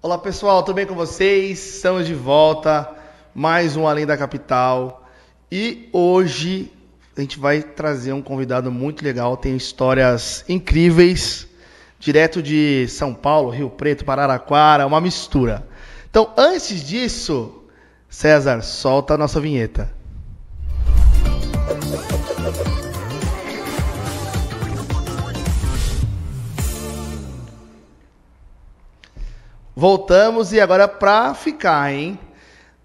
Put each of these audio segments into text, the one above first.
Olá pessoal, tudo bem com vocês? Estamos de volta, mais um Além da Capital. E hoje a gente vai trazer um convidado muito legal, tem histórias incríveis, direto de São Paulo, Rio Preto, Araraquara, uma mistura. Então, antes disso, César, solta a nossa vinheta. Voltamos e agora pra ficar, hein?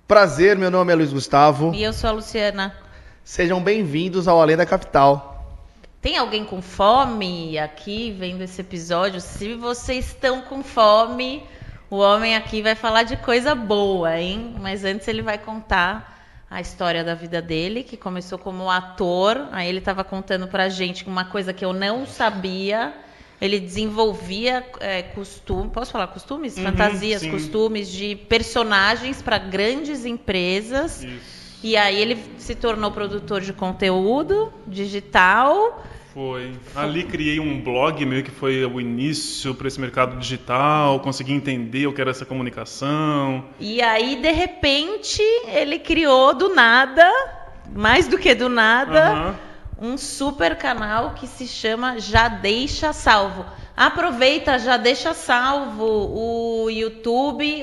Prazer, meu nome é Luiz Gustavo. E eu sou a Luciana. Sejam bem-vindos ao Além da Capital. Tem alguém com fome aqui vendo esse episódio? Se vocês estão com fome, o homem aqui vai falar de coisa boa, hein? Mas antes ele vai contar a história da vida dele, que começou como ator. Aí ele estava contando pra gente uma coisa que eu não sabia. Ele desenvolvia costumes, posso falar costumes? Fantasias, sim. Costumes de personagens para grandes empresas. Isso. E aí ele se tornou produtor de conteúdo digital. Foi. Ali criei um blog, meio que foi o início para esse mercado digital, consegui entender o que era essa comunicação. E aí, de repente, ele criou do nada, mais do que do nada, um super canal que se chama Já Deixa Salvo. Aproveita, já deixa salvo o YouTube,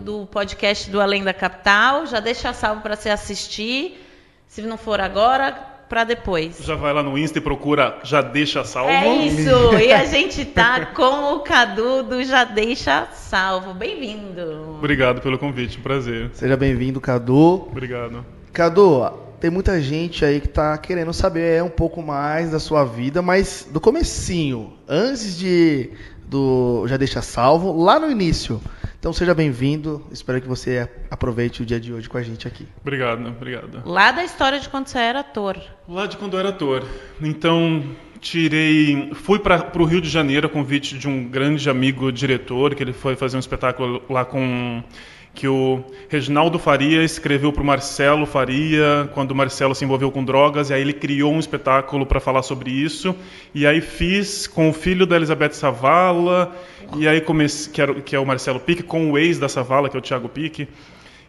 do podcast do Além da Capital, já deixa salvo para você assistir, se não for agora, para depois. Já vai lá no Insta e procura Já Deixa Salvo. É isso, e a gente tá com o Cadu do Já Deixa Salvo. Bem-vindo. Obrigado pelo convite, um prazer. Seja bem-vindo, Cadu. Obrigado. Cadu, tem muita gente aí que tá querendo saber um pouco mais da sua vida, mas do comecinho, antes do Já Deixa Salvo, lá no início. Então seja bem-vindo, espero que você aproveite o dia de hoje com a gente aqui. Obrigado. Lá da história de quando você era ator. Lá de quando eu era ator. Então, fui para o Rio de Janeiro a convite de um grande amigo diretor, que ele foi fazer um espetáculo lá que o Reginaldo Faria escreveu para o Marcelo Faria, quando o Marcelo se envolveu com drogas, e aí ele criou um espetáculo para falar sobre isso, e aí fiz com o filho da Elizabeth Savala, e aí que é o Marcelo Pique, com o ex da Savala, que é o Thiago Pique,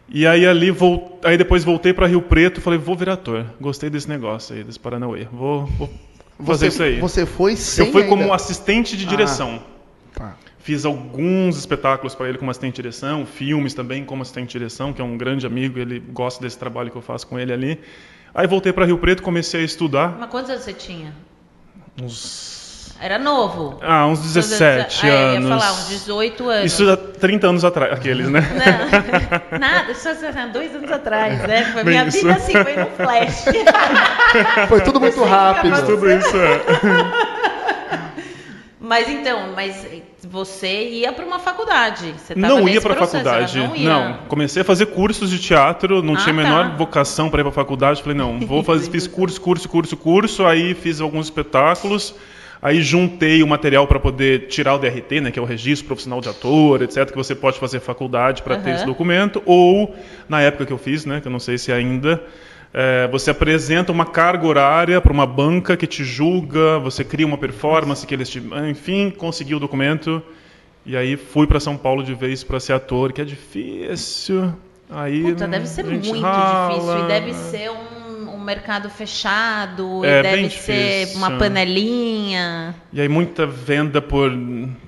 e aí aí depois voltei para Rio Preto, falei, vou virar ator, gostei desse negócio aí, desse Paranauê, vou fazer isso aí. Você foi sem Eu fui ainda... como assistente de direção. Tá. Fiz alguns espetáculos para ele como assistente de direção, filmes também como assistente de direção, que é um grande amigo, ele gosta desse trabalho que eu faço com ele ali. Aí voltei para Rio Preto, comecei a estudar. Mas quantos anos você tinha? Era novo? Uns 17 anos. Eu ia falar, uns 18 anos. Isso há 30 anos atrás, aqueles, né? Não, nada, isso há 2 anos atrás, né? Foi minha vida assim, foi no flash. Foi tudo muito rápido. Tudo isso Mas você ia para uma faculdade? Você tava não ia para a processo, faculdade. Não, comecei a fazer cursos de teatro, não tinha a menor vocação para ir para a faculdade. Falei, não, fiz curso, aí fiz alguns espetáculos, aí juntei o material para poder tirar o DRT, né, que é o Registro Profissional de Ator, etc., que você pode fazer faculdade para ter esse documento, ou, na época que eu fiz, né, que eu não sei se ainda... você apresenta uma carga horária para uma banca que te julga, você cria uma performance que eles enfim, consegui o documento e aí fui para São Paulo de vez para ser ator, que é difícil. Aí deve ser muito difícil e deve ser um mercado fechado, e deve ser uma panelinha. E aí muita venda por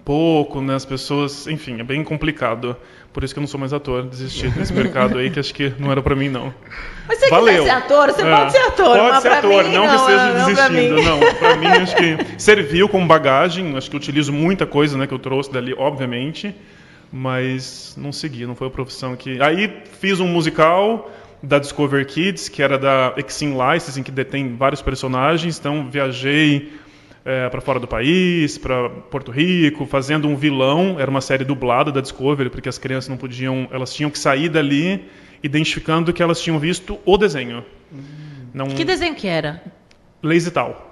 pouco, né? As pessoas, enfim, é bem complicado. Por isso que eu não sou mais ator, desisti desse mercado aí, que acho que não era pra mim, não. Mas se você quiser ser ator, você pode ser ator. Pode ser ator, mim, não que esteja desistindo. Não, pra mim acho que serviu como bagagem, acho que eu utilizo muita coisa, né, que eu trouxe dali, obviamente, mas não segui, não foi a profissão que... Aí fiz um musical da Discover Kids, que era da Exim Licensing, que detém vários personagens, então viajei... para fora do país, para Porto Rico, fazendo um vilão. Era uma série dublada da Discovery, porque as crianças não podiam, elas tinham que sair dali identificando que elas tinham visto o desenho. Não... Que desenho que era? Lazy Tal.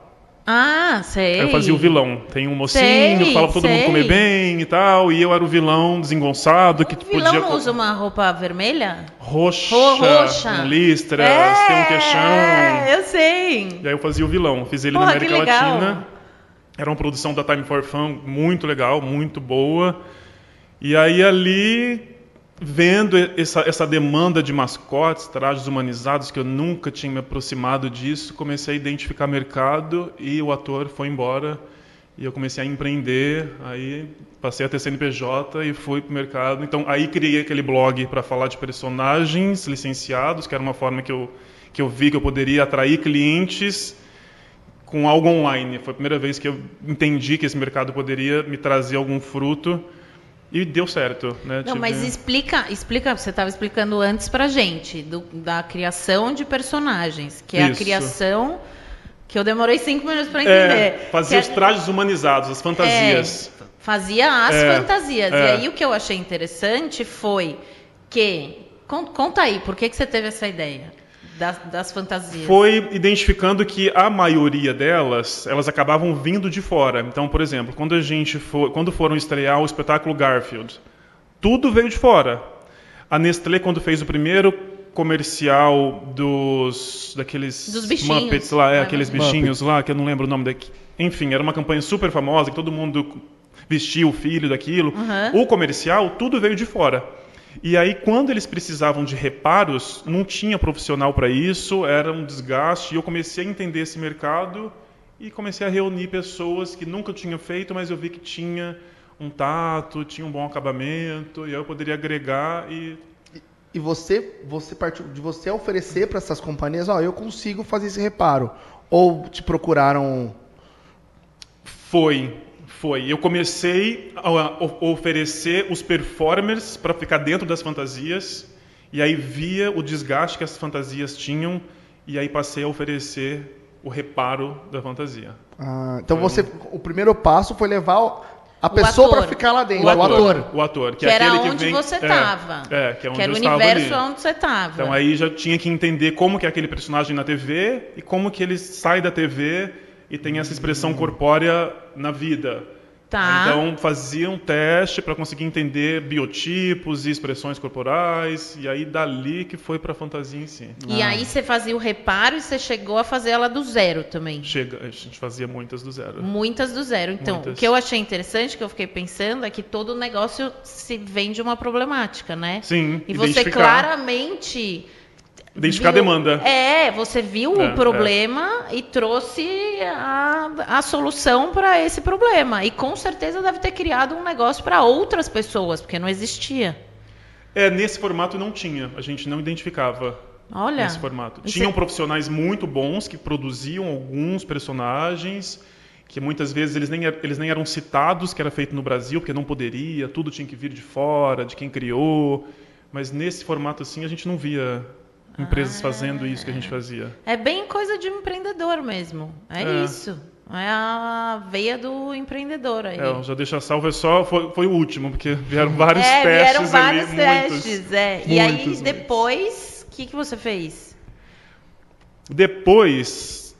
Ah, sei. Eu fazia o vilão. Tem um mocinho que fala pra todo mundo comer bem e tal, e eu era o vilão desengonçado que podia... O vilão não usa uma roupa vermelha? Roxa, roxa. Com listras, tem um queixão. Eu sei. E aí eu fazia o vilão. Fiz ele na América Latina. Era uma produção da Time for Fun muito legal, muito boa. E aí ali, vendo essa demanda de mascotes, trajes humanizados, que eu nunca tinha me aproximado disso, comecei a identificar mercado e o ator foi embora. E eu comecei a empreender, aí passei a ter CNPJ e fui para o mercado. Então, aí criei aquele blog para falar de personagens licenciados, que era uma forma que eu vi que eu poderia atrair clientes com algo online. Foi a primeira vez que eu entendi que esse mercado poderia me trazer algum fruto e deu certo. Né? Não, mas explica, você estava explicando antes para a gente, da criação de personagens, que é a criação... Que eu demorei 5 minutos para entender. Fazia os trajes humanizados, as fantasias. Fazia as fantasias. E aí o que eu achei interessante foi que... Conta aí, por que você teve essa ideia das fantasias? Foi identificando que a maioria delas, elas acabavam vindo de fora. Então, por exemplo, quando foram estrear o espetáculo Garfield, tudo veio de fora. A Nestlé, quando fez o primeiro comercial dos bichinhos Muppets lá, aqueles bichinhos lá, que eu não lembro o nome daqui. Enfim, era uma campanha super famosa, que todo mundo vestia o filho daquilo. O comercial, tudo veio de fora. E aí, quando eles precisavam de reparos, não tinha profissional para isso, era um desgaste. E eu comecei a entender esse mercado e comecei a reunir pessoas que nunca tinham feito, mas eu vi que tinha um tato, tinha um bom acabamento, e aí eu poderia agregar E você partiu de você oferecer para essas companhias, eu consigo fazer esse reparo. Ou te procuraram? Foi. Eu comecei a oferecer os performers para ficar dentro das fantasias, e aí via o desgaste que as fantasias tinham, e aí passei a oferecer o reparo da fantasia. Então o primeiro passo foi levar a pessoa para ficar lá dentro, o ator. Que era onde você estava. Que é onde era eu o estava universo ali. onde você estava. Então aí já tinha que entender como que é aquele personagem na TV e como que ele sai da TV e tem essa expressão corpórea na vida. Tá. Então fazia um teste para conseguir entender biotipos e expressões corporais, e aí dali que foi para a fantasia em si. E aí você fazia o reparo e você chegou a fazer ela do zero também? A gente fazia muitas do zero. Muitas do zero. Então, o que eu achei interessante, que eu fiquei pensando, é que todo negócio se vem de uma problemática, né? Sim, e você claramente... Identificar a demanda. Você viu o problema e trouxe a solução para esse problema. E com certeza deve ter criado um negócio para outras pessoas, porque não existia. Nesse formato não tinha. A gente não identificava. Olha. Nesse formato. Tinham profissionais muito bons que produziam alguns personagens que muitas vezes eles nem eram citados que era feito no Brasil, porque não poderia, tudo tinha que vir de fora, de quem criou. Mas nesse formato assim a gente não via empresas fazendo isso que a gente fazia. É bem coisa de empreendedor mesmo. Isso. É a veia do empreendedor aí. Já deixa salvo, foi o último, porque vieram vários testes vieram vários ali. Testes, E aí, depois, o que você fez? Depois,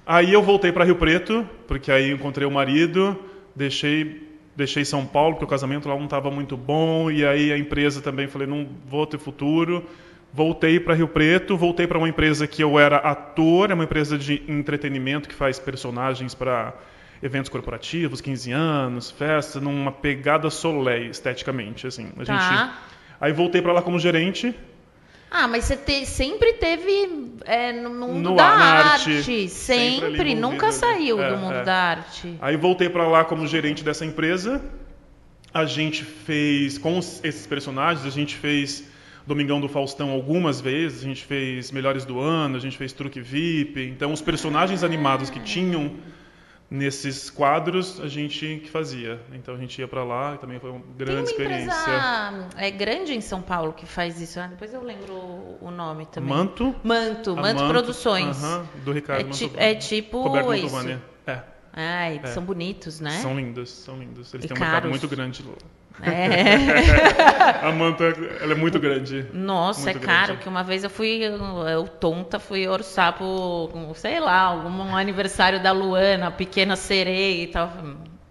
aí eu voltei para Rio Preto, porque aí encontrei o marido, deixei São Paulo, porque o casamento lá não estava muito bom, e aí a empresa também, falei, não vou ter futuro. Voltei para Rio Preto, voltei para uma empresa que eu era ator, é uma empresa de entretenimento que faz personagens para eventos corporativos, 15 anos, festa, numa pegada Soleil, esteticamente, assim. Aí voltei para lá como gerente. Mas você sempre teve no mundo da arte. Sempre nunca saiu do mundo da arte. Aí voltei para lá como gerente dessa empresa. A gente fez, com esses personagens, a gente fez Domingão do Faustão algumas vezes, a gente fez Melhores do Ano, a gente fez Truque VIP. Então, os personagens animados que tinham nesses quadros, a gente que fazia. Então, a gente ia para lá e também foi uma grande experiência. Tem uma empresa grande em São Paulo que faz isso. Depois eu lembro o nome também. Manto Produções. Do Ricardo Mantovani. É tipo Roberto isso. Mantovani. São bonitos, né? São lindos. Eles têm um caros. mercado muito grande. A Manta, ela é muito grande. Nossa, muito caro, grande. que uma vez eu fui orçar por, sei lá, algum aniversário da Luana, a Pequena Sereia e tal.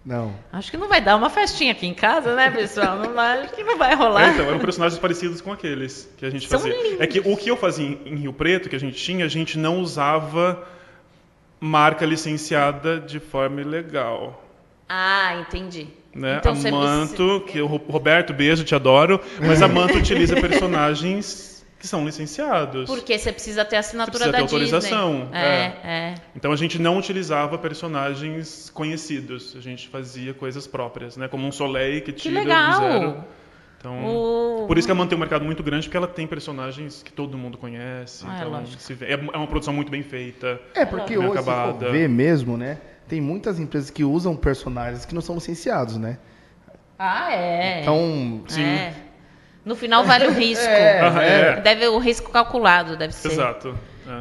Não. Acho que não vai dar uma festinha aqui em casa, né, pessoal? Acho que não vai rolar. Então, eram personagens parecidos com aqueles que a gente fazia. Lindos. É que o que eu fazia em Rio Preto, que a gente não usava marca licenciada de forma ilegal. Entendi. Né? Então, A Manto, que o Roberto, beijo, te adoro, mas a Manto utiliza personagens que são licenciados. Porque você precisa ter assinatura Você da precisa ter Disney. autorização. Então a gente não utilizava personagens conhecidos, a gente fazia coisas próprias, né? Como um Soleil que tira do zero. Então, por isso que ela mantém um mercado muito grande, porque ela tem personagens que todo mundo conhece. Então, é uma produção muito bem feita. Porque hoje, se for ver mesmo, né? Tem muitas empresas que usam personagens que não são licenciados, né? Então, sim. No final vale o risco. Deve o risco calculado, deve ser. Exato.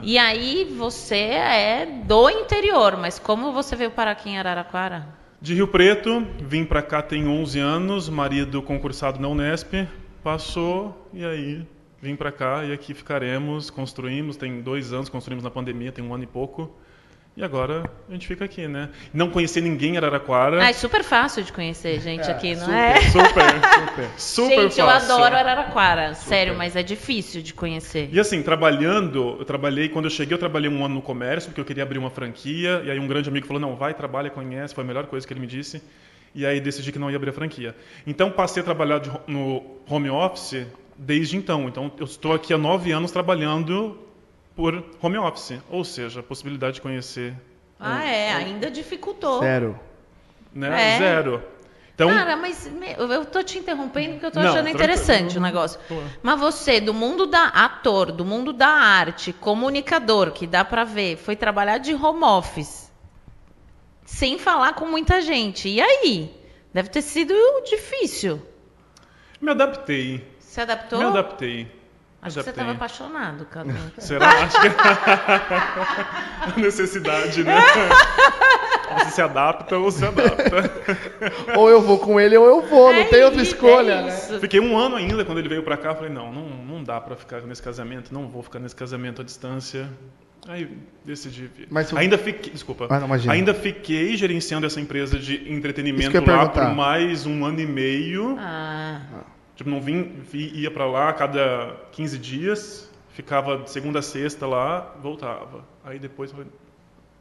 E aí você é do interior, mas como você veio parar aqui em Araraquara? De Rio Preto, vim pra cá tem 11 anos, marido concursado na Unesp, passou e aí vim pra cá e aqui ficaremos, construímos, tem 2 anos, construímos na pandemia, tem 1 ano e pouco. E agora a gente fica aqui, né? Não conhecer ninguém em Araraquara. É super fácil de conhecer gente aqui, não Super gente, fácil. Eu adoro Araraquara, sério, mas é difícil de conhecer. E assim, quando eu cheguei, eu trabalhei 1 ano no comércio, porque eu queria abrir uma franquia, e aí um grande amigo falou, não, vai, trabalha, conhece, foi a melhor coisa que ele me disse, e aí decidi que não ia abrir a franquia. Então passei a trabalhar no home office desde então. Então eu estou aqui há 9 anos trabalhando por home office, ou seja, a possibilidade de conhecer. Ainda dificultou. Zero. Né? Zero. Então, cara, mas eu tô te interrompendo porque eu tô achando interessante o negócio. Mas você, do mundo da ator, do mundo da arte, comunicador, que dá pra ver, foi trabalhar de home office, sem falar com muita gente. E aí? Deve ter sido difícil. Me adaptei. Se adaptou? Me adaptei. Acho que você estava apaixonado, Cadu. Será? Acho que a necessidade, né? Você se adapta ou se adapta. Ou eu vou com ele ou eu vou, não tem outra escolha, né? Fiquei 1 ano ainda quando ele veio pra cá, falei, não dá pra ficar nesse casamento, não vou ficar nesse casamento à distância. Aí decidi vir. Mas ainda fiquei gerenciando essa empresa de entretenimento lá por mais 1 ano e meio. Tipo, não ia pra lá a cada 15 dias, ficava de segunda a sexta lá, voltava. Aí depois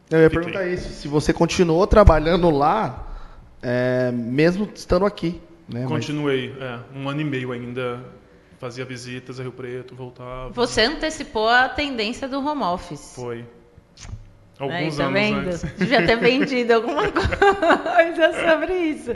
eu ia perguntar isso, se você continuou trabalhando lá, mesmo estando aqui, né? Continuei, 1 ano e meio ainda, fazia visitas a Rio Preto, voltava. Você antecipou a tendência do home office. Foi. Alguns anos antes. Devia ter vendido alguma coisa sobre isso.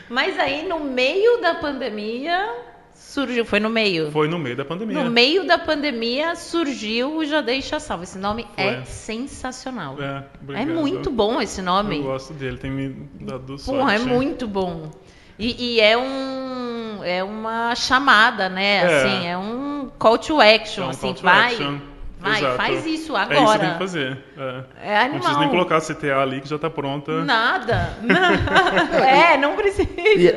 Mas aí, no meio da pandemia, surgiu. Foi no meio? Foi no meio da pandemia. No meio da pandemia surgiu o Já Deixa Salvo. Esse nome é sensacional. Obrigado. É muito bom esse nome. Eu gosto dele, tem me dado sorte. É muito bom. E é uma chamada, né? Assim, é um call to action. Assim, vai, faz isso agora. É isso que tem que fazer. Não precisa nem colocar a CTA ali que já está pronta. Nada. Não precisa.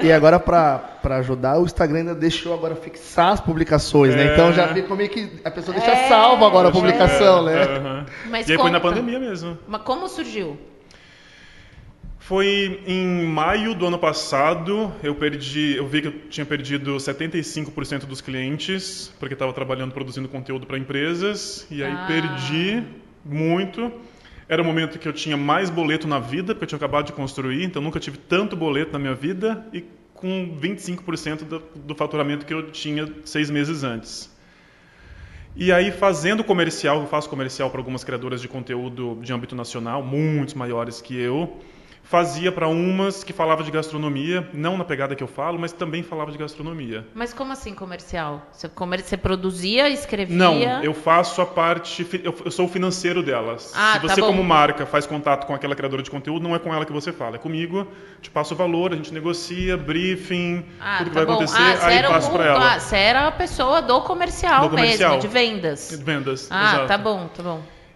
E agora, para ajudar, o Instagram ainda deixou agora fixar as publicações, né? Então já vi como é que a pessoa deixa salva agora a publicação, né? Mas e aí foi na pandemia mesmo. Mas como surgiu? Foi em maio do ano passado, eu vi que eu tinha perdido 75% dos clientes, porque estava trabalhando, produzindo conteúdo para empresas, e aí perdi muito. Era o momento que eu tinha mais boleto na vida, porque eu tinha acabado de construir, então nunca tive tanto boleto na minha vida, e com 25% do faturamento que eu tinha 6 meses antes. E aí, fazendo comercial, eu faço comercial para algumas criadoras de conteúdo de âmbito nacional, muito maiores que eu, fazia para umas que falava de gastronomia, não na pegada que eu falo, mas também falava de gastronomia. Mas como assim comercial? Você produzia, escrevia? Não, eu faço a parte, eu sou o financeiro delas. Se você como marca faz contato com aquela criadora de conteúdo, não é com ela que você fala, é comigo, te passo o valor, a gente negocia, briefing, tudo que vai acontecer, aí passo para ela. Você era a pessoa do comercial mesmo, de vendas. De vendas, exato. Tá bom.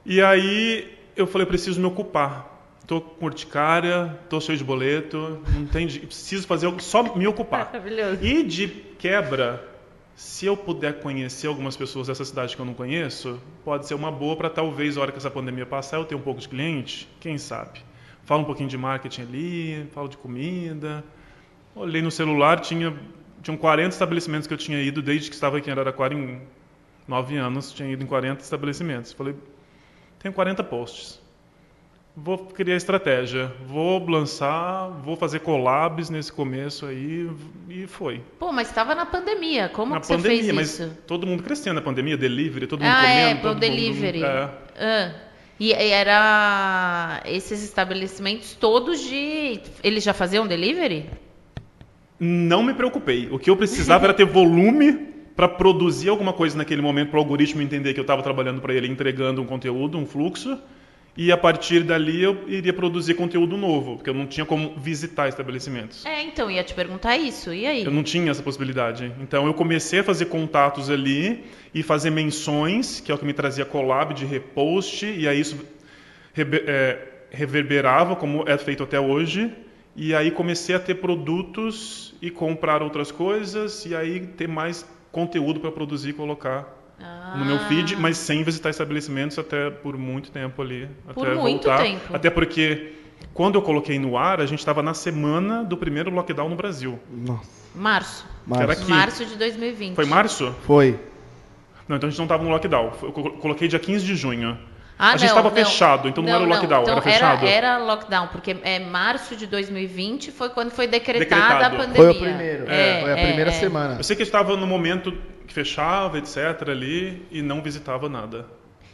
E aí eu falei, preciso me ocupar. Tô com urticária, tô cheio de boleto, não tem, preciso fazer só me ocupar. Maravilhoso. E de quebra, se eu puder conhecer algumas pessoas dessa cidade que eu não conheço, pode ser uma boa para talvez, na hora que essa pandemia passar, eu ter um pouco de cliente, quem sabe. Falo um pouquinho de marketing ali, falo de comida. Olhei no celular, tinham 40 estabelecimentos que eu tinha ido desde que estava aqui em Araraquara, em 9 anos, tinha ido em 40 estabelecimentos. Falei, tenho 40 posts. vou criar estratégia, vou lançar, vou fazer collabs nesse começo aí, e foi. Pô, mas estava na pandemia, como Na que você pandemia, fez mas isso? todo mundo crescendo na pandemia, delivery, todo mundo comendo. Pro todo delivery. mundo, E era esses estabelecimentos todos de... Eles já faziam delivery? Não me preocupei. O que eu precisava era ter volume para produzir alguma coisa naquele momento, para o algoritmo entender que eu estava trabalhando para ele, entregando um conteúdo, um fluxo, e a partir dali eu iria produzir conteúdo novo, porque eu não tinha como visitar estabelecimentos. Então, ia te perguntar isso, e aí? Eu não tinha essa possibilidade. Então eu comecei a fazer contatos ali e fazer menções, que é o que me trazia collab de repost, e aí isso reverberava, como é feito até hoje. E aí comecei a ter produtos e comprar outras coisas, e aí ter mais conteúdo para produzir e colocar no meu feed, mas sem visitar estabelecimentos até por muito tempo ali. Por até muito voltar. tempo. Até porque, quando eu coloquei no ar, a gente estava na semana do primeiro lockdown no Brasil. Nossa. Março. Era aqui. Março de 2020. Foi março? Foi. Não, então a gente não estava no lockdown. Eu coloquei dia 15 de junho. A gente estava fechado, então não era o lockdown, então era fechado? Era lockdown, porque março de 2020 foi quando foi decretada a pandemia. Foi o primeiro, foi a primeira semana. Eu sei que estava no momento que fechava, etc, ali, e não visitava nada.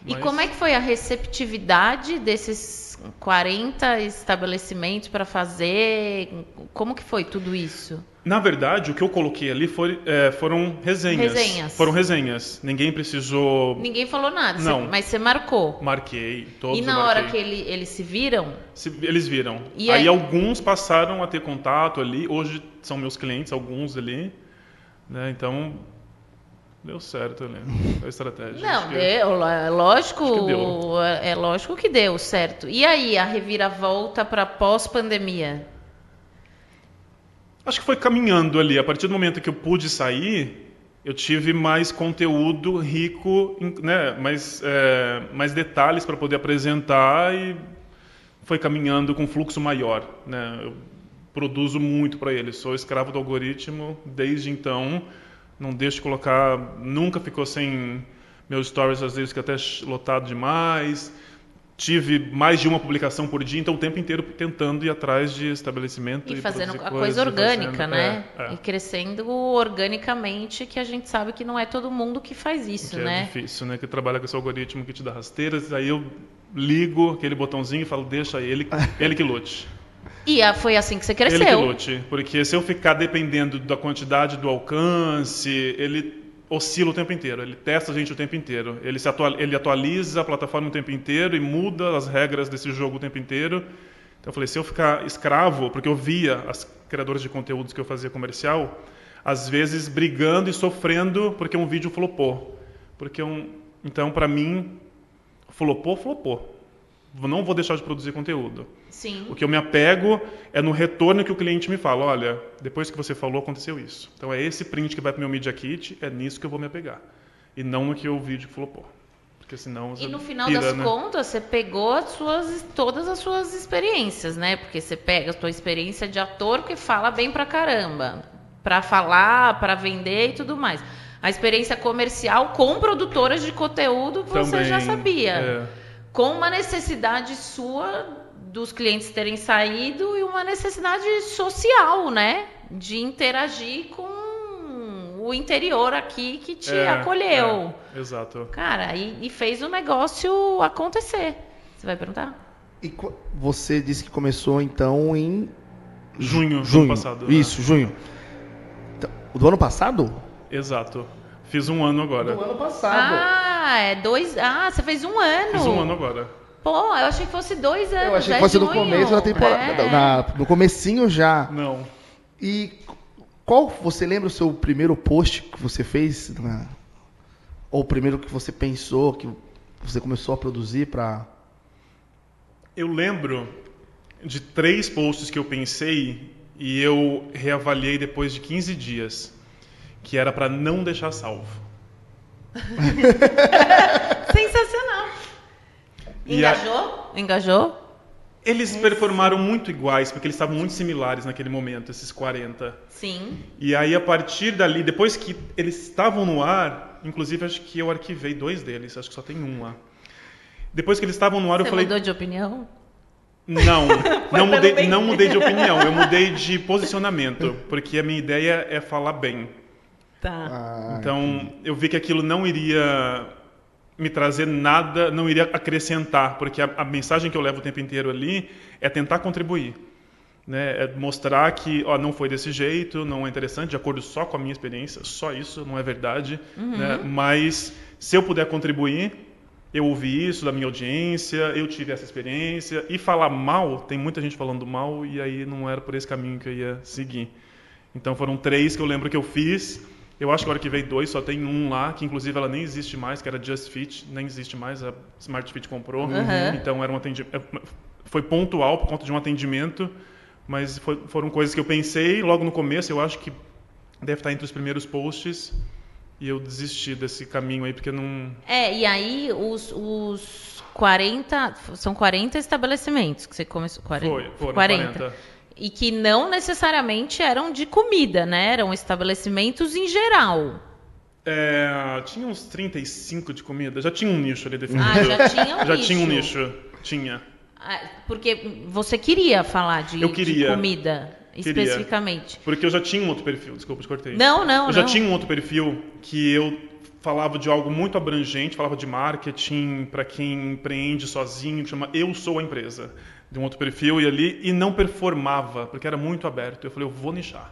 E como é que foi a receptividade desses 40 estabelecimentos para fazer? Como que foi tudo isso? Na verdade, o que eu coloquei ali foram resenhas. Foram resenhas. Ninguém precisou... Ninguém falou nada, Não. Mas você marcou. Marquei, todos E eu na marquei. hora que eles se viram? Eles viram. E aí alguns passaram a ter contato ali. Hoje são meus clientes, alguns ali. Né? Então, deu certo ali a estratégia. Não, é lógico. Acho que deu. É lógico que deu certo. E aí, a reviravolta para pós-pandemia? Acho que foi caminhando ali. A partir do momento que eu pude sair, eu tive mais conteúdo rico, né? mais detalhes para poder apresentar, e foi caminhando com um fluxo maior. Né? Eu produzo muito para ele. Sou escravo do algoritmo desde então. Não deixo de colocar... Nunca ficou sem meus stories, às vezes, que até lotado demais. Tive mais de uma publicação por dia, então o tempo inteiro tentando ir atrás de estabelecimento. E fazendo a coisa orgânica, né? E crescendo organicamente, que a gente sabe que não é todo mundo que faz isso, né? É difícil, né? Que trabalha com esse algoritmo que te dá rasteiras, aí eu ligo aquele botãozinho e falo, deixa ele que lute. E foi assim que você cresceu. Ele que lute, porque se eu ficar dependendo da quantidade do alcance, ele oscila o tempo inteiro, ele testa a gente o tempo inteiro, ele atualiza a plataforma o tempo inteiro e muda as regras desse jogo o tempo inteiro. Então eu falei, se eu ficar escravo, porque eu via as criadoras de conteúdos que eu fazia comercial, às vezes brigando e sofrendo porque um vídeo flopou. Então, para mim, flopou. Não vou deixar de produzir conteúdo. Sim. O que eu me apego é no retorno que o cliente me fala, olha, depois que você falou, aconteceu isso. Então é esse print que vai para o meu Media Kit, é nisso que eu vou me apegar. E não no que o vídeo flopou. Porque senão E no final das contas, você pegou todas as suas experiências, né? Porque você pega a sua experiência de ator que fala bem pra caramba. Pra falar, pra vender e tudo mais. A experiência comercial com produtoras de conteúdo que você já sabia. Com uma necessidade sua dos clientes terem saído e uma necessidade social, né? De interagir com o interior aqui que te acolheu. Exato. Cara, e fez o negócio acontecer. Você vai perguntar? E você disse que começou, então, em... Junho do ano passado. Isso, junho. Então, do ano passado? Exato. Fiz um ano agora. Do ano passado. Você fez um ano. Fiz um ano agora. Pô, eu achei que fosse 2 anos. Eu achei que fosse no começo da temporada. No comecinho já. Não. E você lembra o seu primeiro post que você fez? Ou o primeiro que você pensou, que você começou a produzir para... Eu lembro de 3 posts que eu pensei e eu reavaliei depois de 15 dias. Que era para não deixar salvo. Sensacional. Engajou? Eles performaram muito iguais, porque eles estavam muito similares naquele momento, esses 40. Sim. E aí, a partir dali, depois que eles estavam no ar, inclusive acho que eu arquivei 2 deles, acho que só tem um lá. Depois que eles estavam no ar, eu falei... Você mudou de opinião? Não mudei de opinião, eu mudei de posicionamento, porque a minha ideia é falar bem. Tá. Então, eu vi que aquilo não iria me trazer nada, não iria acrescentar, porque a mensagem que eu levo o tempo inteiro ali é tentar contribuir. Né? É mostrar que não foi desse jeito, não é interessante, de acordo só com a minha experiência, só isso, não é verdade. Né? Mas, se eu puder contribuir, eu ouvi isso da minha audiência, eu tive essa experiência, e falar mal, tem muita gente falando mal, e aí não era por esse caminho que eu ia seguir. Então, foram 3 que eu lembro que eu fiz. Eu acho que agora que veio 2, só tem um lá, que inclusive ela nem existe mais, que era Just Fit, nem existe mais, a Smart Fit comprou. Então era um atendimento, foi pontual por conta de um atendimento, mas foram coisas que eu pensei logo no começo, eu acho que deve estar entre os primeiros posts, e eu desisti desse caminho aí, porque não... E aí os 40, são 40 estabelecimentos que você começou? 40, foram 40. E que não necessariamente eram de comida, né? Eram estabelecimentos em geral. Tinha uns 35 de comida. Já tinha um nicho ali definido. Já tinha um nicho. Já tinha um nicho. Tinha. Porque você queria falar de comida, especificamente. Porque eu já tinha um outro perfil. Desculpa, te cortei. Não. Eu já tinha um outro perfil que eu falava de algo muito abrangente, falava de marketing para quem empreende sozinho, que chama Eu Sou a Empresa. De um outro perfil e não performava, porque era muito aberto. Eu falei, eu vou nichar.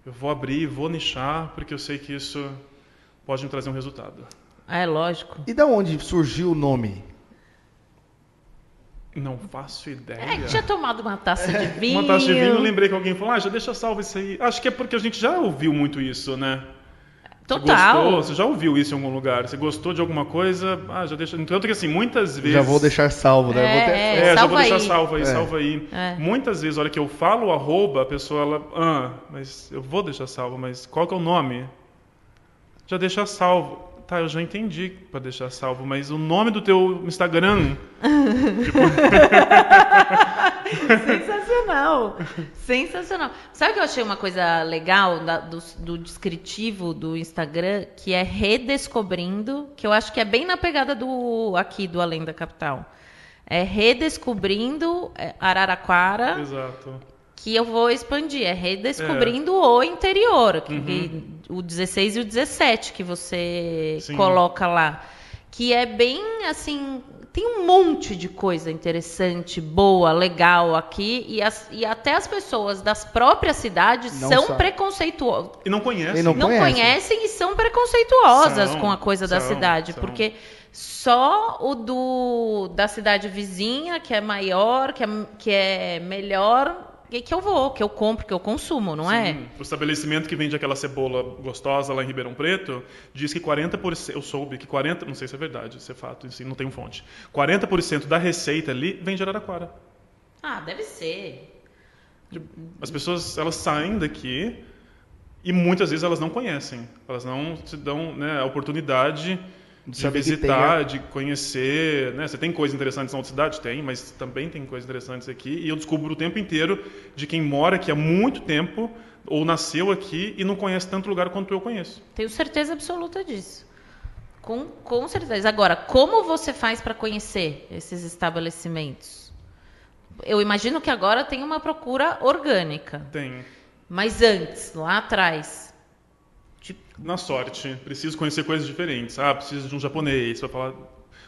Eu vou abrir, vou nichar, porque eu sei que isso pode me trazer um resultado. Lógico. E da onde surgiu o nome? Não faço ideia. Tinha tomado uma taça de vinho. Uma taça de vinho, eu lembrei que alguém falou, já deixa salvo isso aí. Acho que é porque a gente já ouviu muito isso, né? Total. Você já ouviu isso em algum lugar? Você gostou de alguma coisa? Já deixa. Tanto que assim, muitas vezes. Já vou deixar salvo, né? Já vou deixar salvo aí, salva aí. Muitas vezes, a hora que eu falo @, a pessoa, mas eu vou deixar salvo, mas qual que é o nome? Já deixa salvo. Tá, eu já entendi para deixar salvo, mas o nome do teu Instagram... Sensacional. Sabe que eu achei uma coisa legal do descritivo do Instagram, que é redescobrindo, que eu acho que é bem na pegada do Além da Capital. É redescobrindo Araraquara. Exato. Que eu vou expandir, é redescobrindo o interior, o 16 e o 17 que você coloca lá. Que é bem, assim, tem um monte de coisa interessante, boa, legal aqui, e até as pessoas das próprias cidades são preconceituosas. E não conhecem. Não conhecem e são preconceituosas com a coisa da cidade, porque só o da cidade vizinha, que é maior, que é melhor... que eu compro, que eu consumo, não é? O estabelecimento que vende aquela cebola gostosa lá em Ribeirão Preto diz que 40%, eu soube que 40%, não sei se é verdade, se é fato, assim, não tem fonte, 40% da receita ali vem de Araraquara. Deve ser. As pessoas, elas saem daqui e muitas vezes elas não conhecem, elas não se dão, né, a oportunidade de visitar, de conhecer, né? Você tem coisas interessantes na outra cidade? Tem, mas também tem coisas interessantes aqui. E eu descubro o tempo inteiro de quem mora aqui há muito tempo ou nasceu aqui e não conhece tanto lugar quanto eu conheço. Tenho certeza absoluta disso. Com certeza. Agora, como você faz para conhecer esses estabelecimentos? Eu imagino que agora tem uma procura orgânica. Tem. Mas antes, lá atrás... Na sorte, preciso conhecer coisas diferentes. Preciso de um japonês,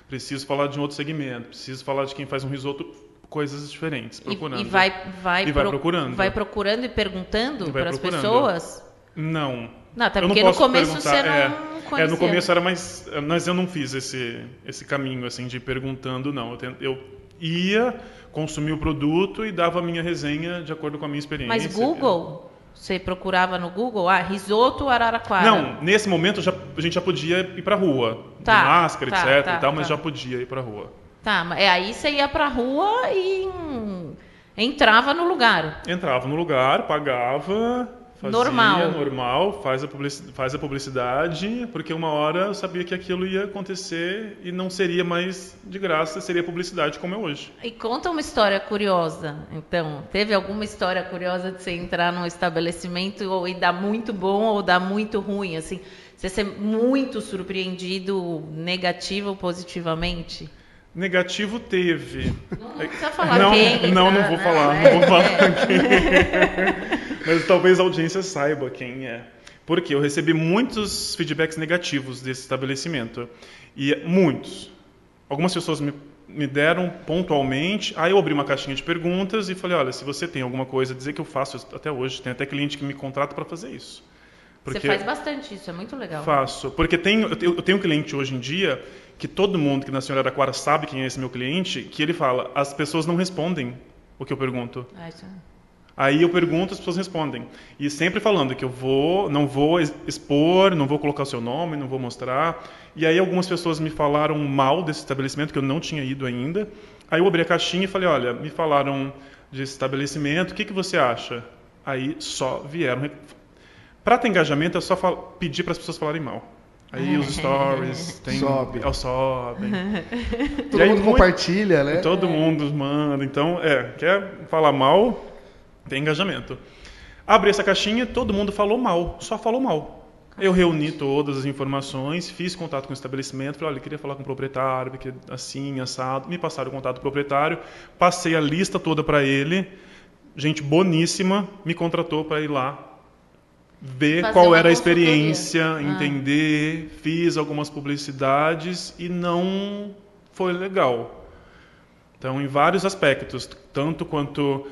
preciso falar de um outro segmento, preciso falar de quem faz um risoto, coisas diferentes, procurando. E vai procurando. Vai procurando e perguntando para as pessoas? Não. Até porque no começo você não conhecia. No começo era mais... Mas eu não fiz esse caminho assim, de perguntando, não. Eu ia consumir o produto e dava a minha resenha de acordo com a minha experiência. Mas Google... Você procurava no Google, risoto Araraquara? Não, nesse momento a gente já podia ir pra rua. De máscara, etc. e tal, mas já podia ir pra rua. Aí você ia pra rua e entrava no lugar. Entrava no lugar, pagava, fazia normal, faz a publicidade, porque uma hora eu sabia que aquilo ia acontecer e não seria mais de graça, seria publicidade como é hoje. E conta uma história curiosa, então. Teve alguma história curiosa de você entrar num estabelecimento e dar muito bom ou dar muito ruim, assim? Você ser muito surpreendido, negativo ou positivamente? Negativo teve. Não precisa falar Não, quem. não vou falar. Não vou falar quem. Mas talvez a audiência saiba quem é. Porque eu recebi muitos feedbacks negativos desse estabelecimento. E muitos. Algumas pessoas me deram pontualmente. Aí eu abri uma caixinha de perguntas e falei, olha, se você tem alguma coisa a dizer, que eu faço até hoje. Tem até cliente que me contrata para fazer isso. Você faz bastante isso, é muito legal. Faço. Porque eu tenho um cliente hoje em dia que todo mundo que nasceu em Araraquara sabe quem é esse meu cliente, que ele fala, as pessoas não respondem o que eu pergunto. Aí eu pergunto, as pessoas respondem. E sempre falando que eu não vou expor, não vou colocar o seu nome, não vou mostrar. E aí algumas pessoas me falaram mal desse estabelecimento, que eu não tinha ido ainda. Aí eu abri a caixinha e falei, olha, me falaram desse estabelecimento, o que você acha? Aí só vieram... Para ter engajamento, é só pedir para as pessoas falarem mal. Aí os stories sobem. Todo mundo compartilha, né? Todo mundo manda. Então, quer falar mal, tem engajamento. Abri essa caixinha, todo mundo falou mal, só falou mal. Eu reuni todas as informações, fiz contato com o estabelecimento, falei, olha, eu queria falar com o proprietário, porque assim, assado. Me passaram o contato do proprietário, passei a lista toda para ele, gente boníssima, me contratou para ir lá ver qual era a experiência, entender, fiz algumas publicidades e não foi legal. Então, em vários aspectos, tanto quanto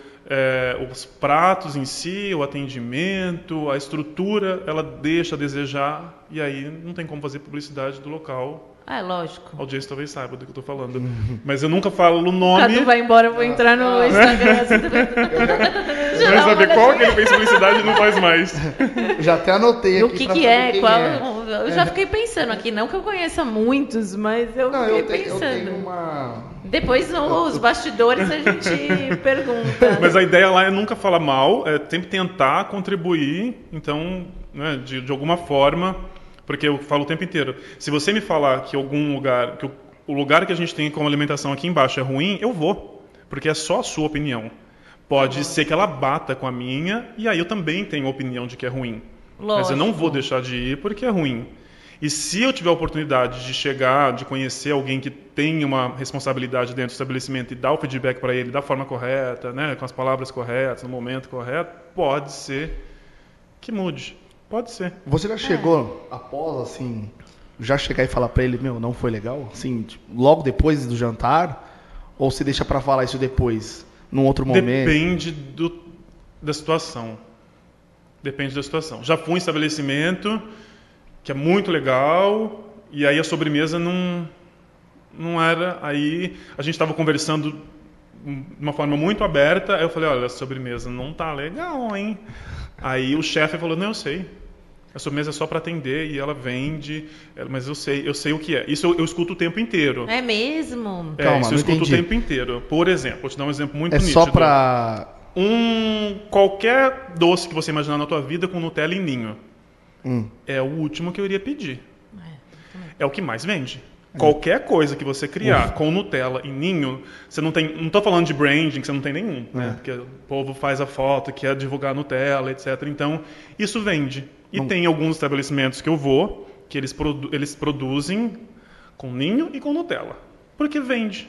os pratos em si, o atendimento, a estrutura, ela deixa a desejar e aí não tem como fazer publicidade do local. Lógico. A audiência talvez saiba do que eu estou falando. Mas eu nunca falo o nome. Cadu vai embora, eu vou entrar no Instagram. Vai saber qual que ele fez publicidade e não faz mais. Já até anotei aqui. O que é? Eu já fiquei pensando aqui. Não que eu conheça muitos, mas eu fiquei pensando. Eu tenho uma... Depois nos bastidores a gente pergunta. Mas a ideia lá é nunca falar mal, é sempre tentar contribuir. Então, né, de alguma forma... Porque eu falo o tempo inteiro. Se você me falar que algum lugar, que o lugar que a gente tem como alimentação aqui embaixo é ruim, eu vou. Porque é só a sua opinião. Pode ser que ela bata com a minha, e aí eu também tenho a opinião de que é ruim. Lógico. Mas eu não vou deixar de ir porque é ruim. E se eu tiver a oportunidade de chegar, de conhecer alguém que tem uma responsabilidade dentro do estabelecimento e dar o feedback para ele da forma correta, né, com as palavras corretas, no momento correto, pode ser que mude. Pode ser. Você já chegou, após, assim, já chegar e falar pra ele, não foi legal? Assim, tipo, logo depois do jantar? Ou você deixa pra falar isso depois, num outro momento? Depende da situação. Depende da situação. Já fui em um estabelecimento que é muito legal, e aí a sobremesa não era... Aí a gente estava conversando de uma forma muito aberta, aí eu falei, olha, a sobremesa não tá legal, hein? Aí o chefe falou, não, eu sei. A sobremesa é só para atender e ela vende, mas eu sei o que é. Isso eu escuto o tempo inteiro. É mesmo? Calma, isso eu escuto o tempo inteiro. Por exemplo, vou te dar um exemplo muito nítido. É só para... Qualquer doce que você imaginar na tua vida com Nutella e ninho. É o último que eu iria pedir. É o que mais vende. Qualquer coisa que você criar com Nutella e ninho, você não tem... Não estou falando de branding, que você não tem nenhum, né? Porque o povo faz a foto, quer divulgar Nutella, etc. Então, isso vende. E tem alguns estabelecimentos que eu vou, que eles produzem com ninho e com Nutella. Porque vende.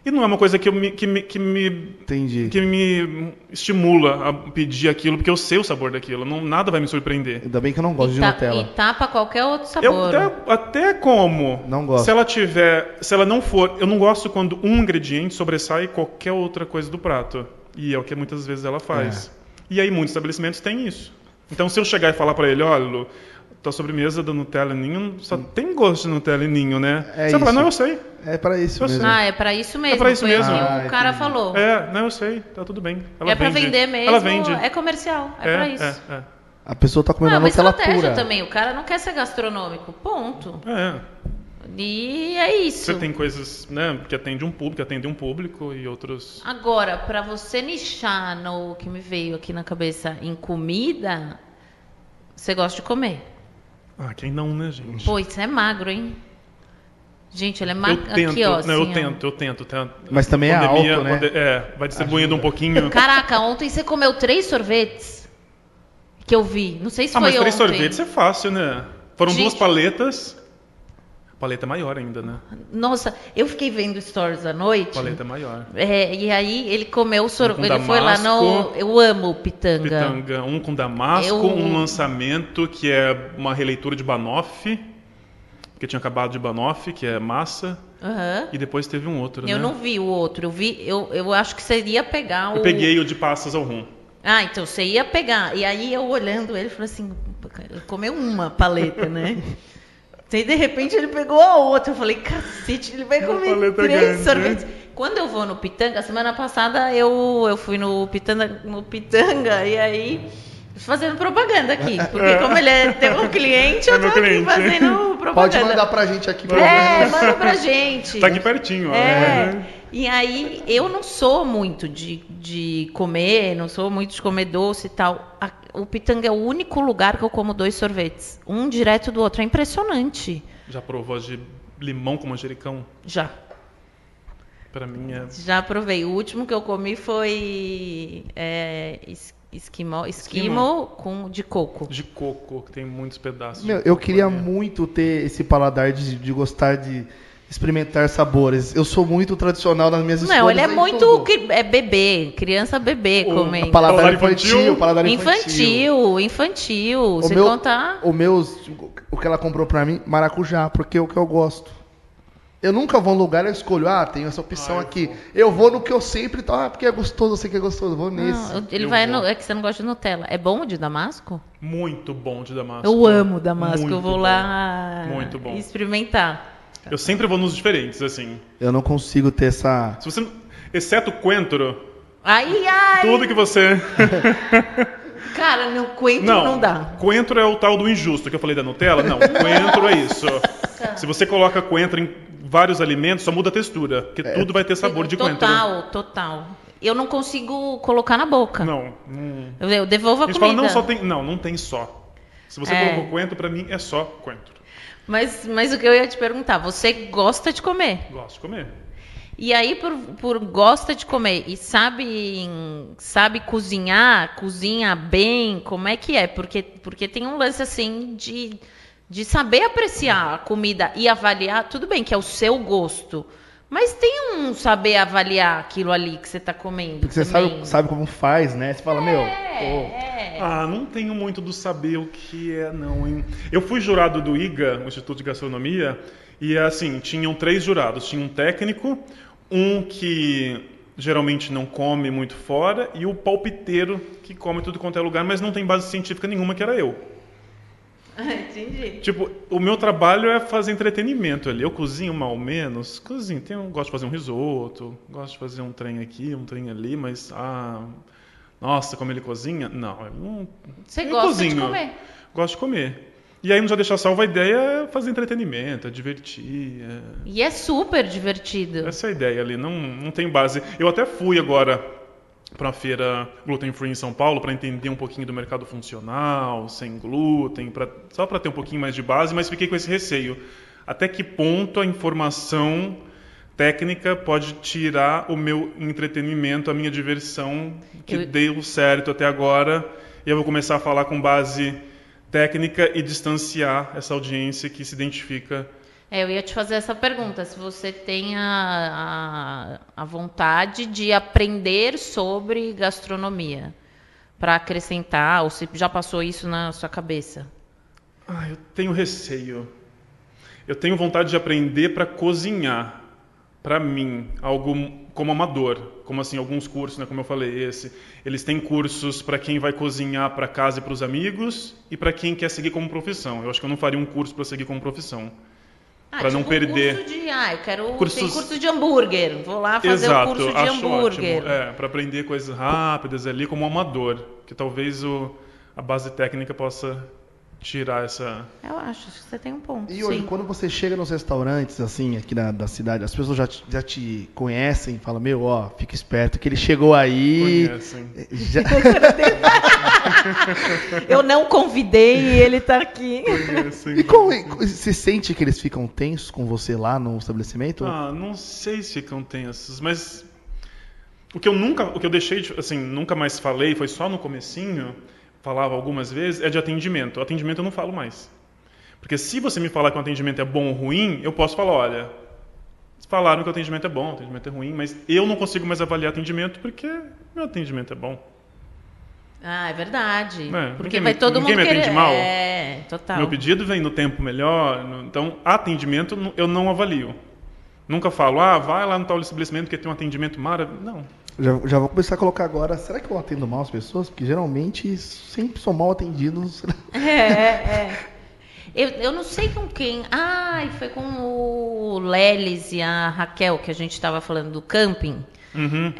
E não é uma coisa que me estimula a pedir aquilo, porque eu sei o sabor daquilo. Nada vai me surpreender. Ainda bem que eu não gosto de Nutella. E tapa qualquer outro sabor. Eu até como. Não gosto. Se ela não for... Eu não gosto quando um ingrediente sobressai qualquer outra coisa do prato. E é o que muitas vezes ela faz. E aí muitos estabelecimentos têm isso. Então se eu chegar e falar para ele, olha, Lu, tua sobremesa da Nutella e ninho só tem gosto de Nutella e ninho, né? Você vai falar, não, eu sei. É para isso mesmo. É para isso mesmo. É para isso mesmo. O cara falou. Não, eu sei, tá tudo bem. Ela para vender mesmo. Ela vende. É comercial, para isso. A pessoa tá comendo a uma Nutella estratégia pura. também. O cara não quer ser gastronômico, ponto. E é isso. Você tem coisas, né, que atendem um público e outros... Agora, para você nichar no que me veio aqui na cabeça em comida, você gosta de comer. Quem não, né, gente? Pô, isso é magro, hein? Gente, ele é magro. Aqui, ó. Assim, eu tento. Mas também pandemia, é alto, né? Vai distribuindo um pouquinho. Caraca, ontem você comeu 3 sorvetes que eu vi. Não sei se foi mas 3 ontem. sorvetes é fácil, né? Foram 2 paletas. Paleta é maior ainda, né? Nossa, eu fiquei vendo stories à noite. Paleta é maior. E aí ele comeu o sorvete. Ele Damasco, foi lá no... Eu amo pitanga. Pitanga. Um com damasco, um lançamento que é uma releitura de banoffee, porque tinha acabado de banoffee, que é massa. Uhum. E depois teve um outro, né? Eu não vi o outro. Eu acho que você ia pegar o... Eu peguei o de passas ao rum. Ah, então você ia pegar. E aí eu olhando ele, falei assim, comeu uma paleta, né? E de repente ele pegou a outra. Eu falei, cacete, ele vai comer 3 sorvetes. Né? Quando eu vou no Pitanga, semana passada eu fui no Pitanga e aí fazendo propaganda aqui. Porque como ele tem um cliente, eu tô aqui fazendo propaganda. Pode mandar pra gente aqui. Manda pra gente. Tá aqui pertinho, ó. E aí eu não sou muito de comer, não sou muito de comer doce e tal. O Pitanga é o único lugar que eu como 2 sorvetes. Um direto do outro. É impressionante. Já provou de limão com manjericão? Já. Pra mim é... Já provei. O último que eu comi foi esquimó de coco. De coco, que tem muitos pedaços. Eu queria muito ter esse paladar de gostar de experimentar sabores. Eu sou muito tradicional nas minhas escolhas. Não, ele é muito bebê, criança bebê comendo. Paladar infantil. Infantil. Se contar... O que ela comprou pra mim, maracujá, porque é o que eu gosto. Eu nunca vou num lugar e escolho, tenho essa opção aqui. Eu vou no que eu sempre porque é gostoso, eu sei que é gostoso, vou nesse. É que você não gosta de Nutella. É bom o de Damasco? Muito bom de Damasco. Eu amo Damasco, muito eu vou lá muito bom. Experimentar. Eu sempre vou nos diferentes, assim. Eu não consigo ter essa... Se você... Exceto coentro. Ai! Tudo que você... Cara, no coentro não dá. Coentro é o tal do injusto que eu falei da Nutella. Não, coentro é isso. Se você coloca coentro em vários alimentos, só muda a textura. Porque tudo vai ter sabor de coentro. Total. Eu não consigo colocar na boca. Não. Eu devolvo a comida. Fala, não tem só. Se você colocou coentro, pra mim é só coentro. Mas o que eu ia te perguntar, você gosta de comer? Gosto de comer. E aí, por gosta de comer e sabe cozinhar, cozinha bem, como é que é? Porque tem um lance assim de saber apreciar a comida e avaliar, tudo bem que é o seu gosto, mas tem um saber avaliar aquilo ali que você está comendo. Porque você sabe como faz, né? Você fala, não tenho muito do saber o que é, não, hein? Eu fui jurado do IGA, o Instituto de Gastronomia, e assim, tinham 3 jurados. Tinha um técnico, um que geralmente não come muito fora, e o palpiteiro, que come tudo quanto é lugar, mas não tem base científica nenhuma, que era eu. Entendi. Tipo, o meu trabalho é fazer entretenimento ali. Eu cozinho mal ou menos. Gosto de fazer um risoto, gosto de fazer um trem aqui, um trem ali, mas... nossa, como ele cozinha? Não, eu não... Você gosta de comer? Gosto de comer. E aí, no Já Deixa Salvo, a ideia é fazer entretenimento, é divertir. E é super divertido. Essa é a ideia ali, não tem base. Eu até fui agora para a feira Gluten Free em São Paulo para entender um pouquinho do mercado funcional, sem glúten, só para ter um pouquinho mais de base, mas fiquei com esse receio. Até que ponto a informação técnica pode tirar o meu entretenimento, a minha diversão, que deu certo até agora, e eu vou começar a falar com base técnica e distanciar essa audiência que se identifica. Eu ia te fazer essa pergunta, se você tem a vontade de aprender sobre gastronomia, para acrescentar, ou se já passou isso na sua cabeça? Eu tenho receio. Eu tenho vontade de aprender para cozinhar, para mim, algo como amador, como assim, alguns cursos, né, como eu falei, eles têm cursos para quem vai cozinhar para casa e para os amigos, e para quem quer seguir como profissão. Eu acho que eu não faria um curso para seguir como profissão. Para não perder. Tem curso de hambúrguer. Vou lá fazer o curso de hambúrguer. Para aprender coisas rápidas ali como amador, que talvez a base técnica possa tirar essa... Eu acho que você tem um ponto. E hoje, quando você chega nos restaurantes, assim, aqui da cidade, as pessoas já te conhecem, falam, fica esperto, que ele chegou aí... Conhecem. Eu não convidei e ele tá aqui. Conhecem. E você sente que eles ficam tensos com você lá no estabelecimento? Não sei se ficam tensos, mas... O que eu deixei, assim, nunca mais falei, foi só no comecinho... falava algumas vezes, é de atendimento. Atendimento eu não falo mais. Porque se você me falar que o atendimento é bom ou ruim, eu posso falar, olha, falaram que o atendimento é bom, o atendimento é ruim, mas eu não consigo mais avaliar atendimento porque meu atendimento é bom. Ah, é verdade. Porque ninguém vai todo mundo me querer... atende mal. Total. Meu pedido vem no tempo melhor, então atendimento eu não avalio. Nunca falo, vai lá no tal estabelecimento que tem um atendimento maravilhoso. Não. Já vou começar a colocar agora, será que eu atendo mal as pessoas? Porque geralmente sempre sou mal atendidos. Eu não sei com quem. Foi com o Lelis e a Raquel, que a gente estava falando do camping. Uhum.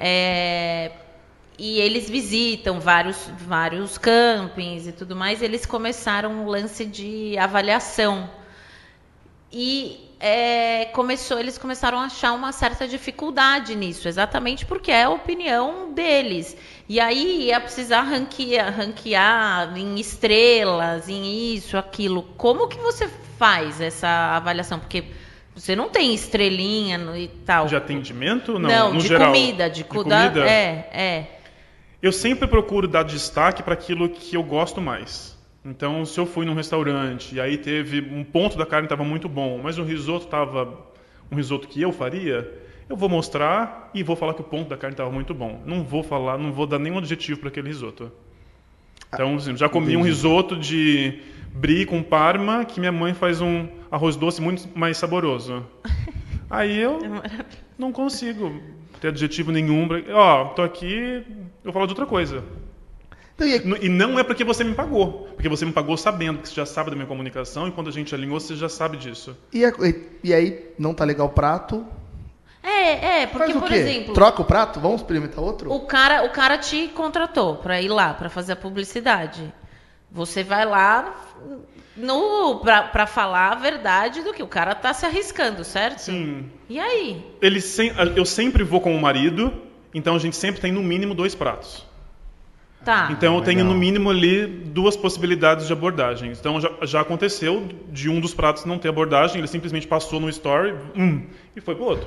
E eles visitam vários campings e tudo mais. Eles começaram um lance de avaliação. E eles começaram a achar uma certa dificuldade nisso, exatamente porque é a opinião deles. E aí ia precisar ranquear em estrelas, em isso, aquilo. Como que você faz essa avaliação? Porque você não tem estrelinha e tal. De atendimento? Não, no de geral. Comida. De comida? Eu sempre procuro dar destaque para aquilo que eu gosto mais. Então, se eu fui num restaurante e aí teve um ponto da carne estava muito bom, mas o risoto estava um risoto que eu faria, eu vou mostrar e vou falar que o ponto da carne estava muito bom. Não vou dar nenhum adjetivo para aquele risoto. Então, assim, já comi um risoto de brie com parma, que minha mãe faz um arroz doce muito mais saboroso. Aí eu não consigo ter adjetivo nenhum. Tô aqui, eu falo de outra coisa. E não é porque você me pagou. Porque você me pagou sabendo que você já sabe da minha comunicação e quando a gente alinhou, você já sabe disso. E aí, não tá legal o prato? Porque, por exemplo... Troca o prato? Vamos experimentar outro? O cara te contratou para ir lá, para fazer a publicidade. Você vai lá para falar a verdade do que o cara tá se arriscando, certo? Sim. E aí? Eu sempre vou com o marido, então a gente sempre tem no mínimo 2 pratos. Tá. Então eu tenho no mínimo ali 2 possibilidades de abordagem. Então já aconteceu de um dos pratos não ter abordagem, ele simplesmente passou no story e foi pro outro.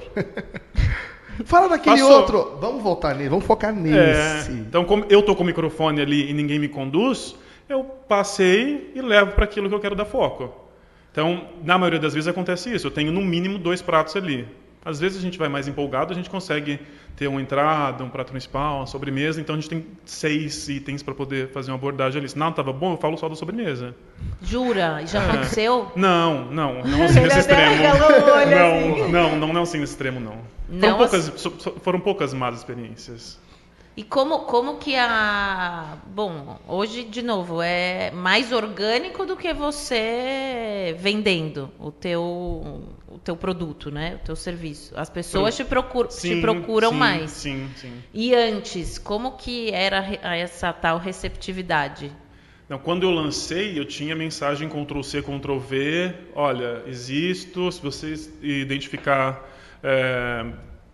Fala daquele outro. Vamos voltar nele, vamos focar nesse. Então, como eu tô com o microfone ali e ninguém me conduz, eu passei e levo para aquilo que eu quero dar foco. Então, na maioria das vezes acontece isso. Eu tenho no mínimo 2 pratos ali. Às vezes a gente vai mais empolgado, a gente consegue ter uma entrada, um prato principal, uma sobremesa. Então a gente tem 6 itens para poder fazer uma abordagem ali. Se não estava bom, eu falo só da sobremesa. Jura? Já aconteceu? Não assim nesse extremo. Não assim nesse extremo, não. Foram poucas más experiências. E como que Bom, hoje, de novo, é mais orgânico do que você vendendo o teu produto, né? O teu serviço. As pessoas te procuram mais. Sim. E antes, como que era essa tal receptividade? Não, quando eu lancei, eu tinha mensagem Ctrl+C, Ctrl+V. Olha, existo. Se você identificar...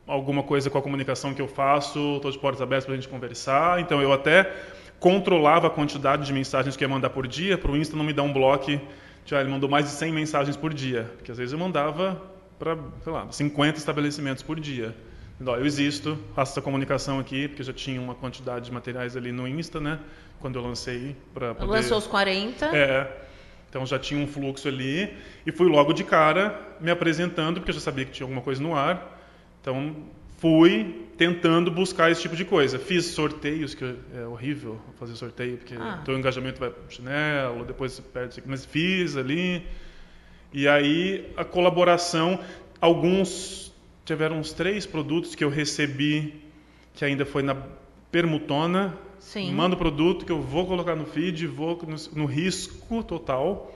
alguma coisa com a comunicação que eu faço, estou de portas abertas para a gente conversar. Então, eu até controlava a quantidade de mensagens que eu ia mandar por dia, para o Insta não me dar um bloco, ele mandou mais de 100 mensagens por dia, porque às vezes eu mandava para, 50 estabelecimentos por dia. Então, eu existo, faço essa comunicação aqui, porque eu já tinha uma quantidade de materiais ali no Insta, né, quando eu lancei. Lançou os 40? Então, já tinha um fluxo ali, e fui logo de cara me apresentando, porque eu já sabia que tinha alguma coisa no ar. Então, fui tentando buscar esse tipo de coisa. Fiz sorteios, que é horrível fazer sorteio, porque o teu engajamento vai pro chinelo, depois você perde. Mas fiz ali. E aí, a colaboração, tiveram uns 3 produtos que eu recebi, que ainda foi na permutona. Sim. Manda o produto que eu vou colocar no feed, vou no risco total,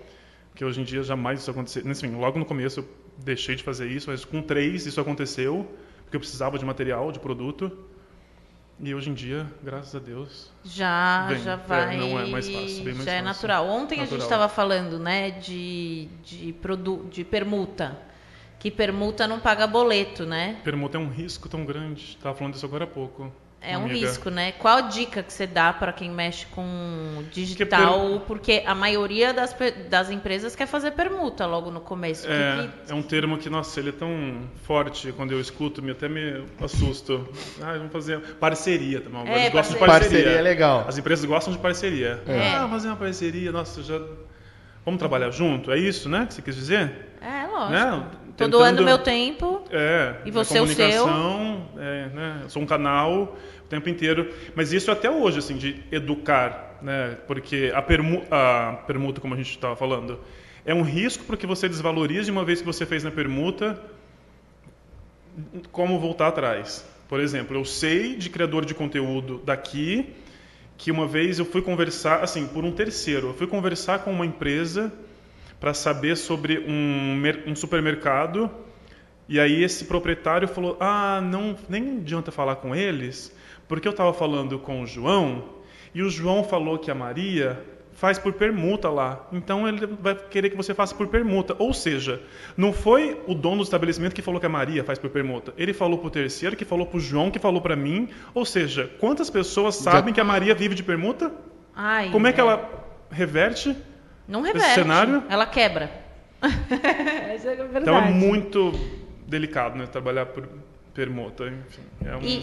que hoje em dia jamais isso aconteceu. Assim, logo no começo eu deixei de fazer isso, mas com 3 isso aconteceu, porque eu precisava de material, de produto. E hoje em dia, graças a Deus, já vai. Não é mais fácil, bem mais já é fácil. natural. Ontem a gente estava falando, né, de permuta. Que permuta não paga boleto, né? Permuta é um risco tão grande. Estava falando disso agora há pouco. É um risco, né? Qual a dica que você dá para quem mexe com digital? Porque a maioria das empresas quer fazer permuta logo no começo. É um termo que, nossa, ele é tão forte. Quando eu escuto, até me assusto. Vamos fazer parceria também. Agora eles gostam de parceria. Parceria é legal. As empresas gostam de parceria. Fazer uma parceria. Nossa, Vamos trabalhar junto? É isso, né, que você quis dizer? É, lógico. Né? Tô doando meu tempo e você o seu. Né? Eu sou um canal o tempo inteiro. Mas isso até hoje, assim, de educar, né? Porque a permuta, como a gente estava falando, é um risco porque você desvaloriza uma vez que você fez na permuta, como voltar atrás. Por exemplo, eu sei de criador de conteúdo daqui que uma vez eu fui conversar, assim, por um terceiro, eu fui conversar com uma empresa para saber sobre um supermercado, e aí esse proprietário falou, não, nem adianta falar com eles, porque eu estava falando com o João, e o João falou que a Maria faz por permuta lá, então ele vai querer que você faça por permuta. Ou seja, não foi o dono do estabelecimento que falou que a Maria faz por permuta, ele falou para o terceiro, que falou para o João, que falou para mim. Ou seja, quantas pessoas sabem que a Maria vive de permuta? Como é que ela reverte? Não reverte, esse cenário? Ela quebra. Essa é a verdade. Então é muito delicado, né, trabalhar por permuta. Enfim,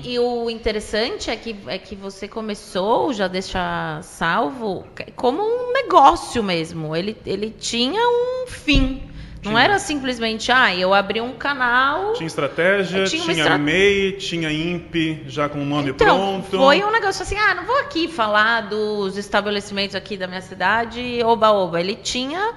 e o interessante é que você começou, já deixa salvo, como um negócio mesmo. Ele tinha um fim. Não era simplesmente, eu abri um canal... Tinha estratégia, tinha MEI, tinha INPE, já com o nome pronto. Foi um negócio assim, não vou aqui falar dos estabelecimentos aqui da minha cidade, oba-oba. Ele tinha...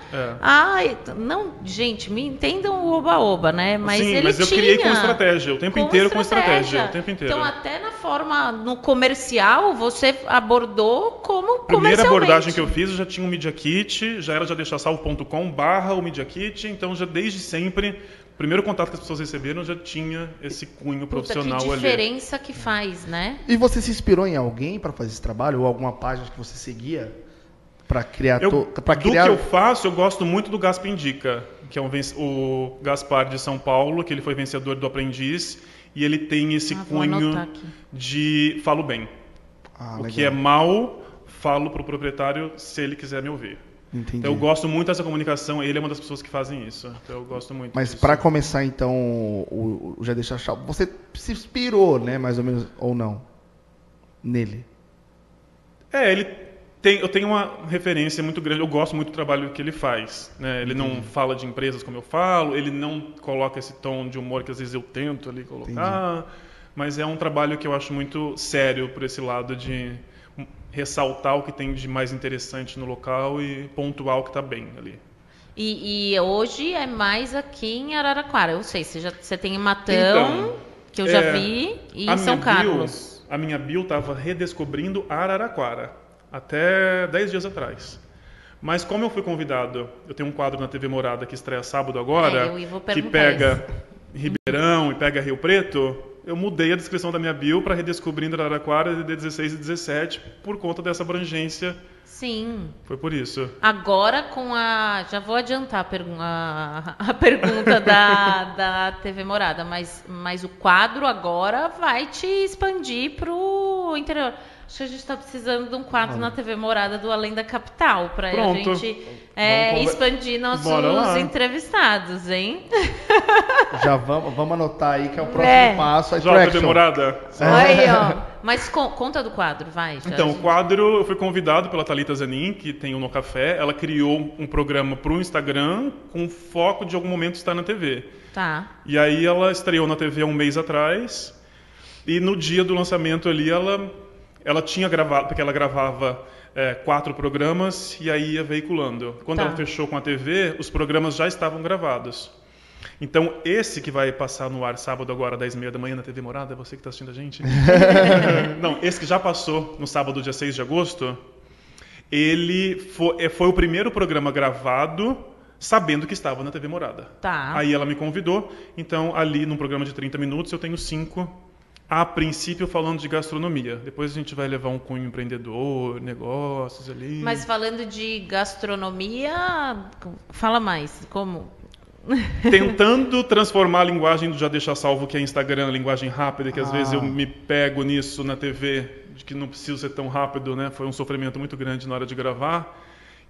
não, gente, me entendam o oba-oba, né? Mas sim, ele mas eu criei com estratégia, o tempo inteiro com estratégia. O tempo inteiro. Então, até na forma, no comercial, você abordou como comercialmente. A primeira abordagem que eu fiz, eu já tinha um Media Kit, já era jadeixasalvo.com/o Media Kit. Então, já desde sempre, o primeiro contato que as pessoas receberam já tinha esse cunho profissional ali. Que diferença que faz, né? E você se inspirou em alguém para fazer esse trabalho? Ou alguma página que você seguia para criar... Do que eu faço, eu gosto muito do Gaspa Indica, que é o Gaspar de São Paulo, que ele foi vencedor do Aprendiz, e ele tem esse cunho de falo bem. O que é mal, falo para o proprietário se ele quiser me ouvir. Entendi. Então, eu gosto muito dessa comunicação. Ele é uma das pessoas que fazem isso. Então, eu gosto muito. Mas para começar, então, o Já Deixa Salvo, você se inspirou, né, mais ou menos, ou não, nele? Eu tenho uma referência muito grande. Eu gosto muito do trabalho que ele faz, né? Ele não fala de empresas como eu falo. Ele não coloca esse tom de humor que às vezes eu tento ali colocar. Mas é um trabalho que eu acho muito sério por esse lado de ressaltar o que tem de mais interessante no local e pontuar o que está bem ali. E hoje é mais aqui em Araraquara. Eu sei, você tem em Matão, que eu já vi, e em São Carlos. A minha bio estava redescobrindo Araraquara, até 10 dias atrás. Mas como eu fui convidado, eu tenho um quadro na TV Morada que estreia sábado agora, que pega Ribeirão e pega Rio Preto... Eu mudei a descrição da minha bio para Redescobrindo Araraquara de 16 e 17 por conta dessa abrangência. Sim. Foi por isso. Agora com já vou adiantar a pergunta da TV Morada, mas o quadro agora vai te expandir para o interior. Acho que a gente está precisando de um quadro na TV Morada do Além da Capital, para a gente expandir nossos entrevistados, hein? Já vamos anotar aí que é o próximo passo. Já TV Morada. Aí, ó. Mas conta do quadro, vai. Então, o quadro, eu fui convidado pela Thalita Zanin, que tem o No Café. Ela criou um programa para o Instagram com foco de algum momento estar na TV. Tá. E aí ela estreou na TV há um mês atrás. E no dia do lançamento ali, ela tinha gravado, porque ela gravava 4 programas e aí ia veiculando. Quando ela fechou com a TV, os programas já estavam gravados. Então, esse que vai passar no ar sábado agora, 10h30 da manhã na TV Morada, é você que está assistindo a gente? Não, esse que já passou no sábado, dia 6 de agosto, ele foi o primeiro programa gravado sabendo que estava na TV Morada. Tá. Aí ela me convidou, então ali num programa de 30 minutos eu tenho 5, a princípio falando de gastronomia. Depois a gente vai levar um cunho empreendedor, negócios ali. Mas falando de gastronomia, fala mais, como... Tentando transformar a linguagem do Já Deixa Salvo, que é Instagram, a linguagem rápida, que às vezes eu me pego nisso na TV, de que não preciso ser tão rápido, né? Foi um sofrimento muito grande na hora de gravar,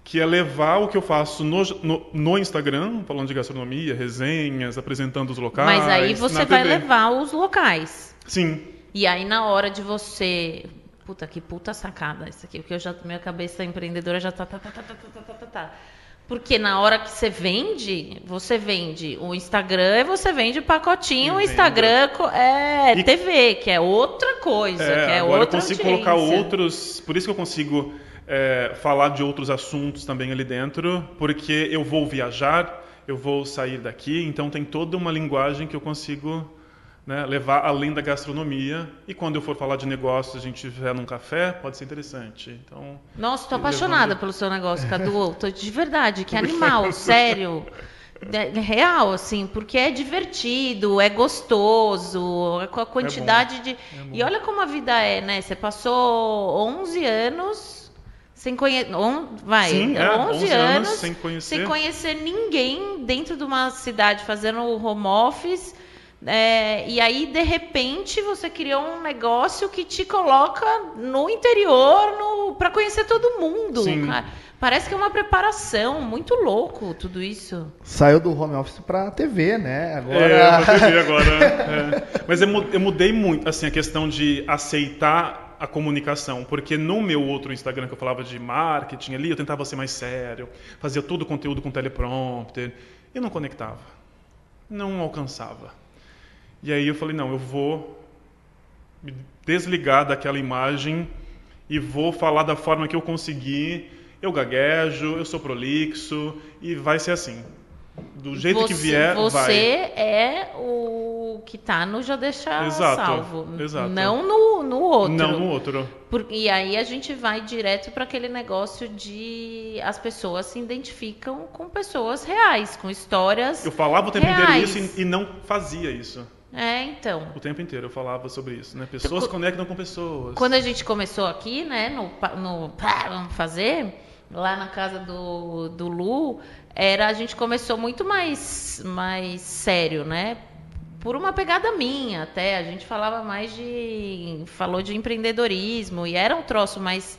que é levar o que eu faço no Instagram, falando de gastronomia, resenhas, apresentando os locais. Mas aí você vai levar os locais. Sim. E aí na hora de você... Puta sacada isso aqui, porque minha cabeça empreendedora já tá. Porque na hora que você vende o Instagram e você vende pacotinho, o Instagram é TV, que é outra coisa, que é agora outra eu consigo audiência. colocar outros... Por isso que eu consigo falar de outros assuntos também ali dentro, porque eu vou viajar, eu vou sair daqui, então tem toda uma linguagem que eu consigo... né, levar além da gastronomia, e quando eu for falar de negócios, a gente estiver num café, pode ser interessante. Então, nossa, tô apaixonada pelo seu negócio, Cadu. Tô de verdade, que animal, sério. Real, assim, porque é divertido, é gostoso, com a quantidade de... E olha como a vida é, né? Você passou 11 anos sem conhecer... 11 anos sem conhecer ninguém dentro de uma cidade, fazendo home office... e aí, de repente, você criou um negócio que te coloca no interior para conhecer todo mundo. Cara, parece que é uma preparação, muito louco tudo isso. Saiu do home office para TV, né? Agora... pra TV agora. Mas eu mudei muito, assim, a questão de aceitar a comunicação, porque no meu outro Instagram que eu falava de marketing ali, eu tentava ser mais sério, fazia todo o conteúdo com teleprompter, e não conectava, não alcançava. E aí eu falei, não, eu vou me desligar daquela imagem e vou falar da forma que eu conseguir. Eu gaguejo, eu sou prolixo e vai ser assim. Do jeito que vier, vai. Você é o que tá no Já Deixa Salvo. Exato. Não no outro. Não no outro. E aí a gente vai direto para aquele negócio de as pessoas se identificam com pessoas reais, com histórias Eu falava o tempo reais. inteiro isso e não fazia isso. Então. O tempo inteiro eu falava sobre isso, né? Pessoas conectam com pessoas. Quando a gente começou aqui, né, vamos fazer, lá na casa do Lu, a gente começou muito mais sério, né? Por uma pegada minha até, a gente falava falou de empreendedorismo e era um troço mais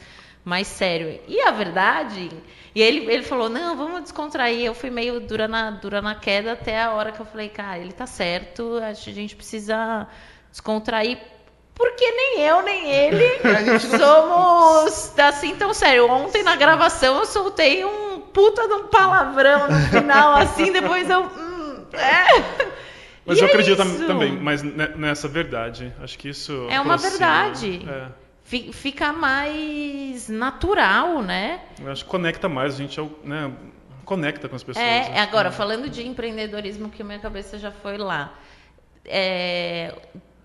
sério. E a verdade... E ele falou, não, vamos descontrair. Eu fui meio dura na queda até a hora que eu falei, cara, ele tá certo, acho que a gente precisa descontrair, porque nem eu, nem ele somos assim tão sério. Ontem na gravação eu soltei um puta de um palavrão no final, assim, depois eu... Mas eu acredito também, mas nessa verdade, acho que isso... É uma verdade. Fica mais natural, né? Eu acho que conecta mais, a gente conecta com as pessoas. Agora, falando de empreendedorismo, que a minha cabeça já foi lá.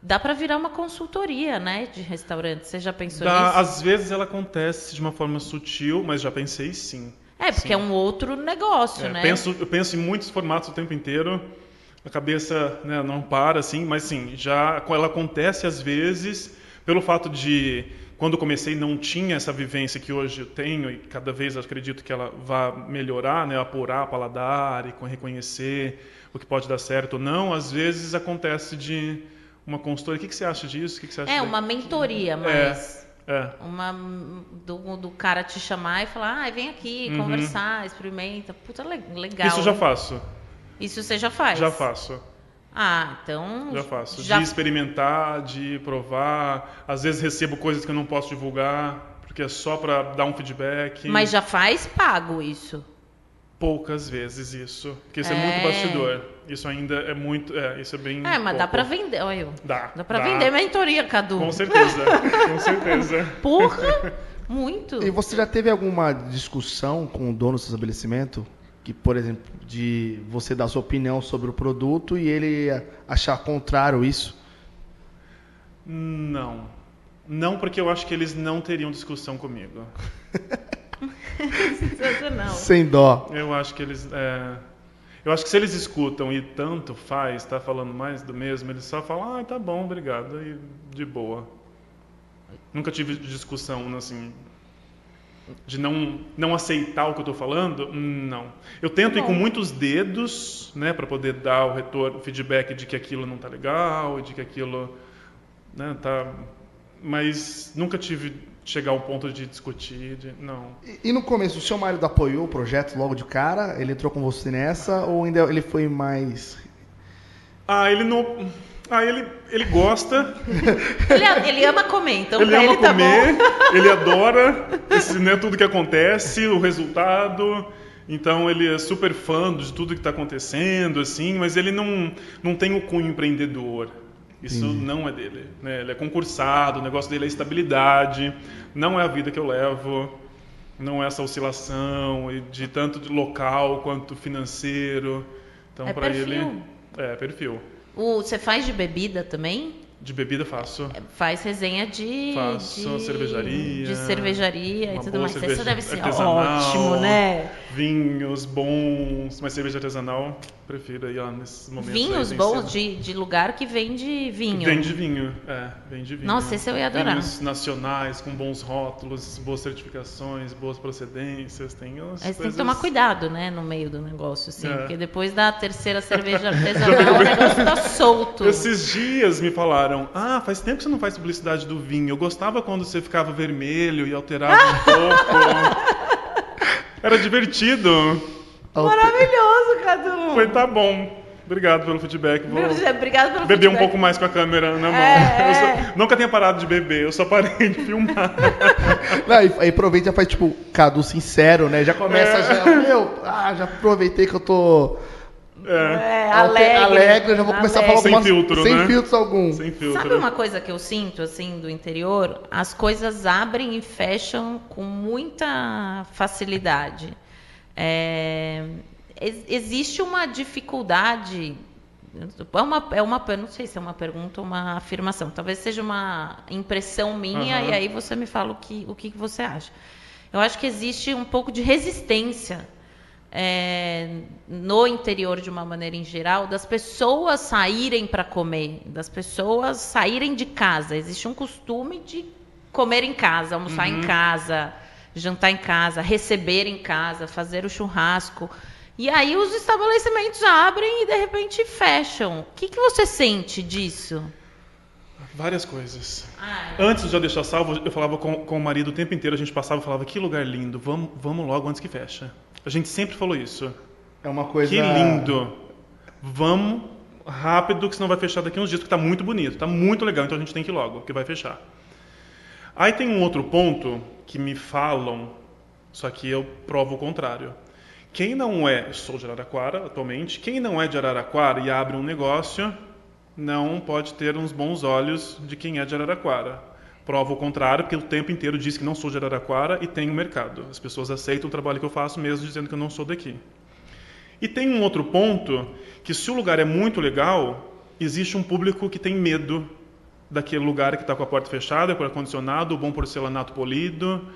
Dá para virar uma consultoria, né, de restaurante. Você já pensou nisso? Às vezes ela acontece de uma forma sutil, mas já pensei sim. Porque é um outro negócio, né? Eu penso em muitos formatos o tempo inteiro. A cabeça, né, não para, assim, mas sim, ela acontece às vezes... Pelo fato de, quando comecei, não tinha essa vivência que hoje eu tenho, e cada vez eu acredito que ela vai melhorar, né, apurar o paladar e reconhecer o que pode dar certo ou não, às vezes acontece de uma consultoria. O que você acha disso? O que você acha uma mentoria, mas... do cara te chamar e falar, vem aqui, conversar, experimenta. Puta, legal. Isso eu já faço. Isso você já faz? Já faço. Então... Já faço. De experimentar, de provar. Às vezes recebo coisas que eu não posso divulgar, porque é só para dar um feedback. Mas já faz pago isso? Poucas vezes isso. Porque isso é muito bastidor. Isso ainda é muito... isso é bem... mas pouco. dá para vender. Olha eu. Dá para vender mentoria, Cadu. Com certeza. Com certeza. Porra! Muito. E você já teve alguma discussão com o dono do seu estabelecimento? Que, por exemplo, de você dar sua opinião sobre o produto e ele achar contrário isso? Não. Não, porque eu acho que eles não teriam discussão comigo. Não. Sem dó. Eu acho que eles... Eu acho que se eles escutam e tanto faz, tá falando mais do mesmo, eles só falam, tá bom, obrigado, e de boa. Nunca tive discussão, assim... De não aceitar o que eu estou falando, não. Eu tento ir com muitos dedos, né, para poder dar o retorno, o feedback de que aquilo não está legal, de que aquilo, né, tá. Mas nunca chegar ao ponto de discutir, não. E no começo, o seu marido apoiou o projeto logo de cara? Ele entrou com você nessa ou ainda ele foi mais? Ele não. Ele gosta. Ele ama comer, então ele ama tá comer, bom. Ele adora tudo que acontece, o resultado. Então ele é super fã de tudo que está acontecendo, assim, mas ele não tem o cunho empreendedor. Isso não é dele, né? Ele é concursado, o negócio dele é estabilidade, não é a vida que eu levo, não é essa oscilação de tanto de local quanto financeiro. Então, para ele, perfil. Você faz de bebida também? De bebida faço. Faz resenha de cervejaria. De cervejaria e tudo mais. Isso deve ser artesanal, ótimo, né? Vinhos bons, mas cerveja artesanal, prefiro aí, ó, nesses momentos. Vinhos bons de lugar que vende vinho. Vende vinho, vende vinho. Nossa, esse eu ia adorar. Vinhos nacionais, com bons rótulos, boas certificações, boas procedências. Tem umas Aí você coisas... tem que tomar cuidado, né, no meio do negócio, assim. Porque depois da terceira cerveja artesanal, o negócio tá solto. Esses dias me falaram, faz tempo que você não faz publicidade do vinho. Eu gostava quando você ficava vermelho e alterava um pouco. Era divertido. Maravilhoso, Cadu. Foi, tá bom. Obrigado pelo feedback. Obrigado pelo beber feedback. Um pouco mais com a câmera na mão. Nunca tinha parado de beber, eu só parei de filmar. Não, aí aproveita e já faz tipo Cadu sincero, né? Já começa já aproveitei que eu tô alegre, eu já vou começar a falar sem filtro, sem né? filtros algum. Sem filtro. Sabe uma coisa que eu sinto, assim, do interior? As coisas abrem e fecham com muita facilidade. Existe uma dificuldade, não sei se é uma pergunta ou uma afirmação, talvez seja uma impressão minha, e aí você me fala o que você acha. Eu acho que existe um pouco de resistência no interior, de uma maneira em geral, das pessoas saírem para comer, das pessoas saírem de casa. Existe um costume de comer em casa, almoçar em casa, jantar em casa, receber em casa, fazer o churrasco. E aí os estabelecimentos abrem e de repente fecham. O que você sente disso? Várias coisas. Antes de eu deixar salvo, eu falava com o marido o tempo inteiro, a gente passava e falava, que lugar lindo, vamos logo antes que fecha. A gente sempre falou isso. É uma coisa... Que lindo. Vamos rápido, que senão vai fechar daqui uns dias, porque está muito bonito, está muito legal, então a gente tem que ir logo, porque vai fechar. Aí tem um outro ponto que me falam, só que eu provo o contrário. Quem não é, eu sou de Araraquara atualmente, quem não é de Araraquara e abre um negócio, não pode ter uns bons olhos de quem é de Araraquara. Prova o contrário, porque o tempo inteiro diz que não sou de Araraquara e tenho mercado. As pessoas aceitam o trabalho que eu faço mesmo dizendo que eu não sou daqui. E tem um outro ponto, que se o lugar é muito legal, existe um público que tem medo daquele lugar que está com a porta fechada, com ar-condicionado, bom porcelanato polido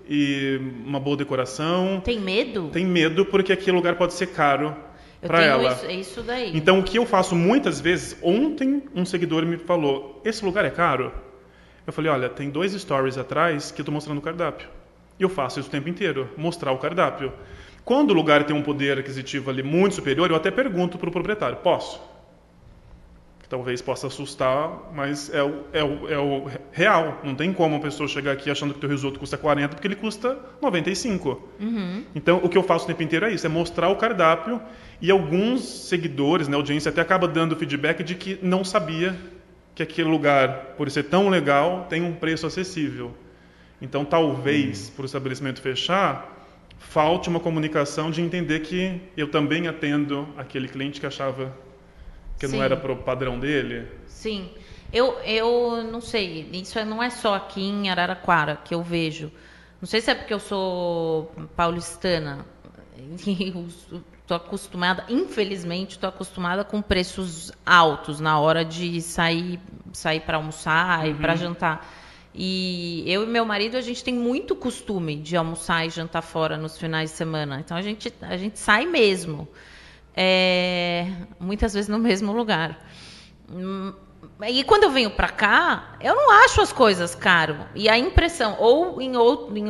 e uma boa decoração. Tem medo? Tem medo porque aquele lugar pode ser caro para ela. Isso daí. Então, o que eu faço muitas vezes... Ontem, um seguidor me falou, esse lugar é caro? Eu falei, olha, tem 2 stories atrás que eu estou mostrando o cardápio. E eu faço isso o tempo inteiro, mostrar o cardápio. Quando o lugar tem um poder aquisitivo ali muito superior, eu até pergunto para o proprietário, posso? Talvez possa assustar, mas é o real. Não tem como a pessoa chegar aqui achando que o teu risoto custa 40, porque ele custa 95. Então, o que eu faço o tempo inteiro é isso, é mostrar o cardápio. E alguns seguidores, né, a audiência até acaba dando feedback de que não sabia que aquele lugar, por ser tão legal, tem um preço acessível. Então, talvez, por o estabelecimento fechar, falte uma comunicação de entender que eu também atendo aquele cliente que achava que não era pro padrão dele. Sim. Eu não sei, isso não é só aqui em Araraquara que eu vejo. Não sei se é porque eu sou paulistana e estou acostumada, infelizmente, estou acostumada com preços altos na hora de sair para almoçar e para jantar. E eu e meu marido, a gente tem muito costume de almoçar e jantar fora nos finais de semana. Então, a gente sai mesmo. Muitas vezes no mesmo lugar. E quando eu venho para cá, eu não acho as coisas caro. E a impressão, ou em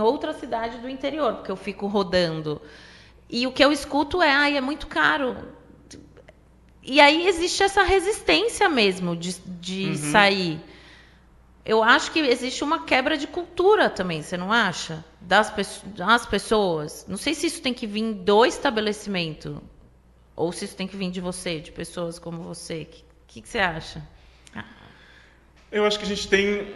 outra cidade do interior, porque eu fico rodando. E o que eu escuto é muito caro. E aí existe essa resistência mesmo de sair. Eu acho que existe uma quebra de cultura também, você não acha? Das pessoas. Não sei se isso tem que vir do estabelecimento, ou se isso tem que vir de você, de pessoas como você. O que você acha? Eu acho que a gente tem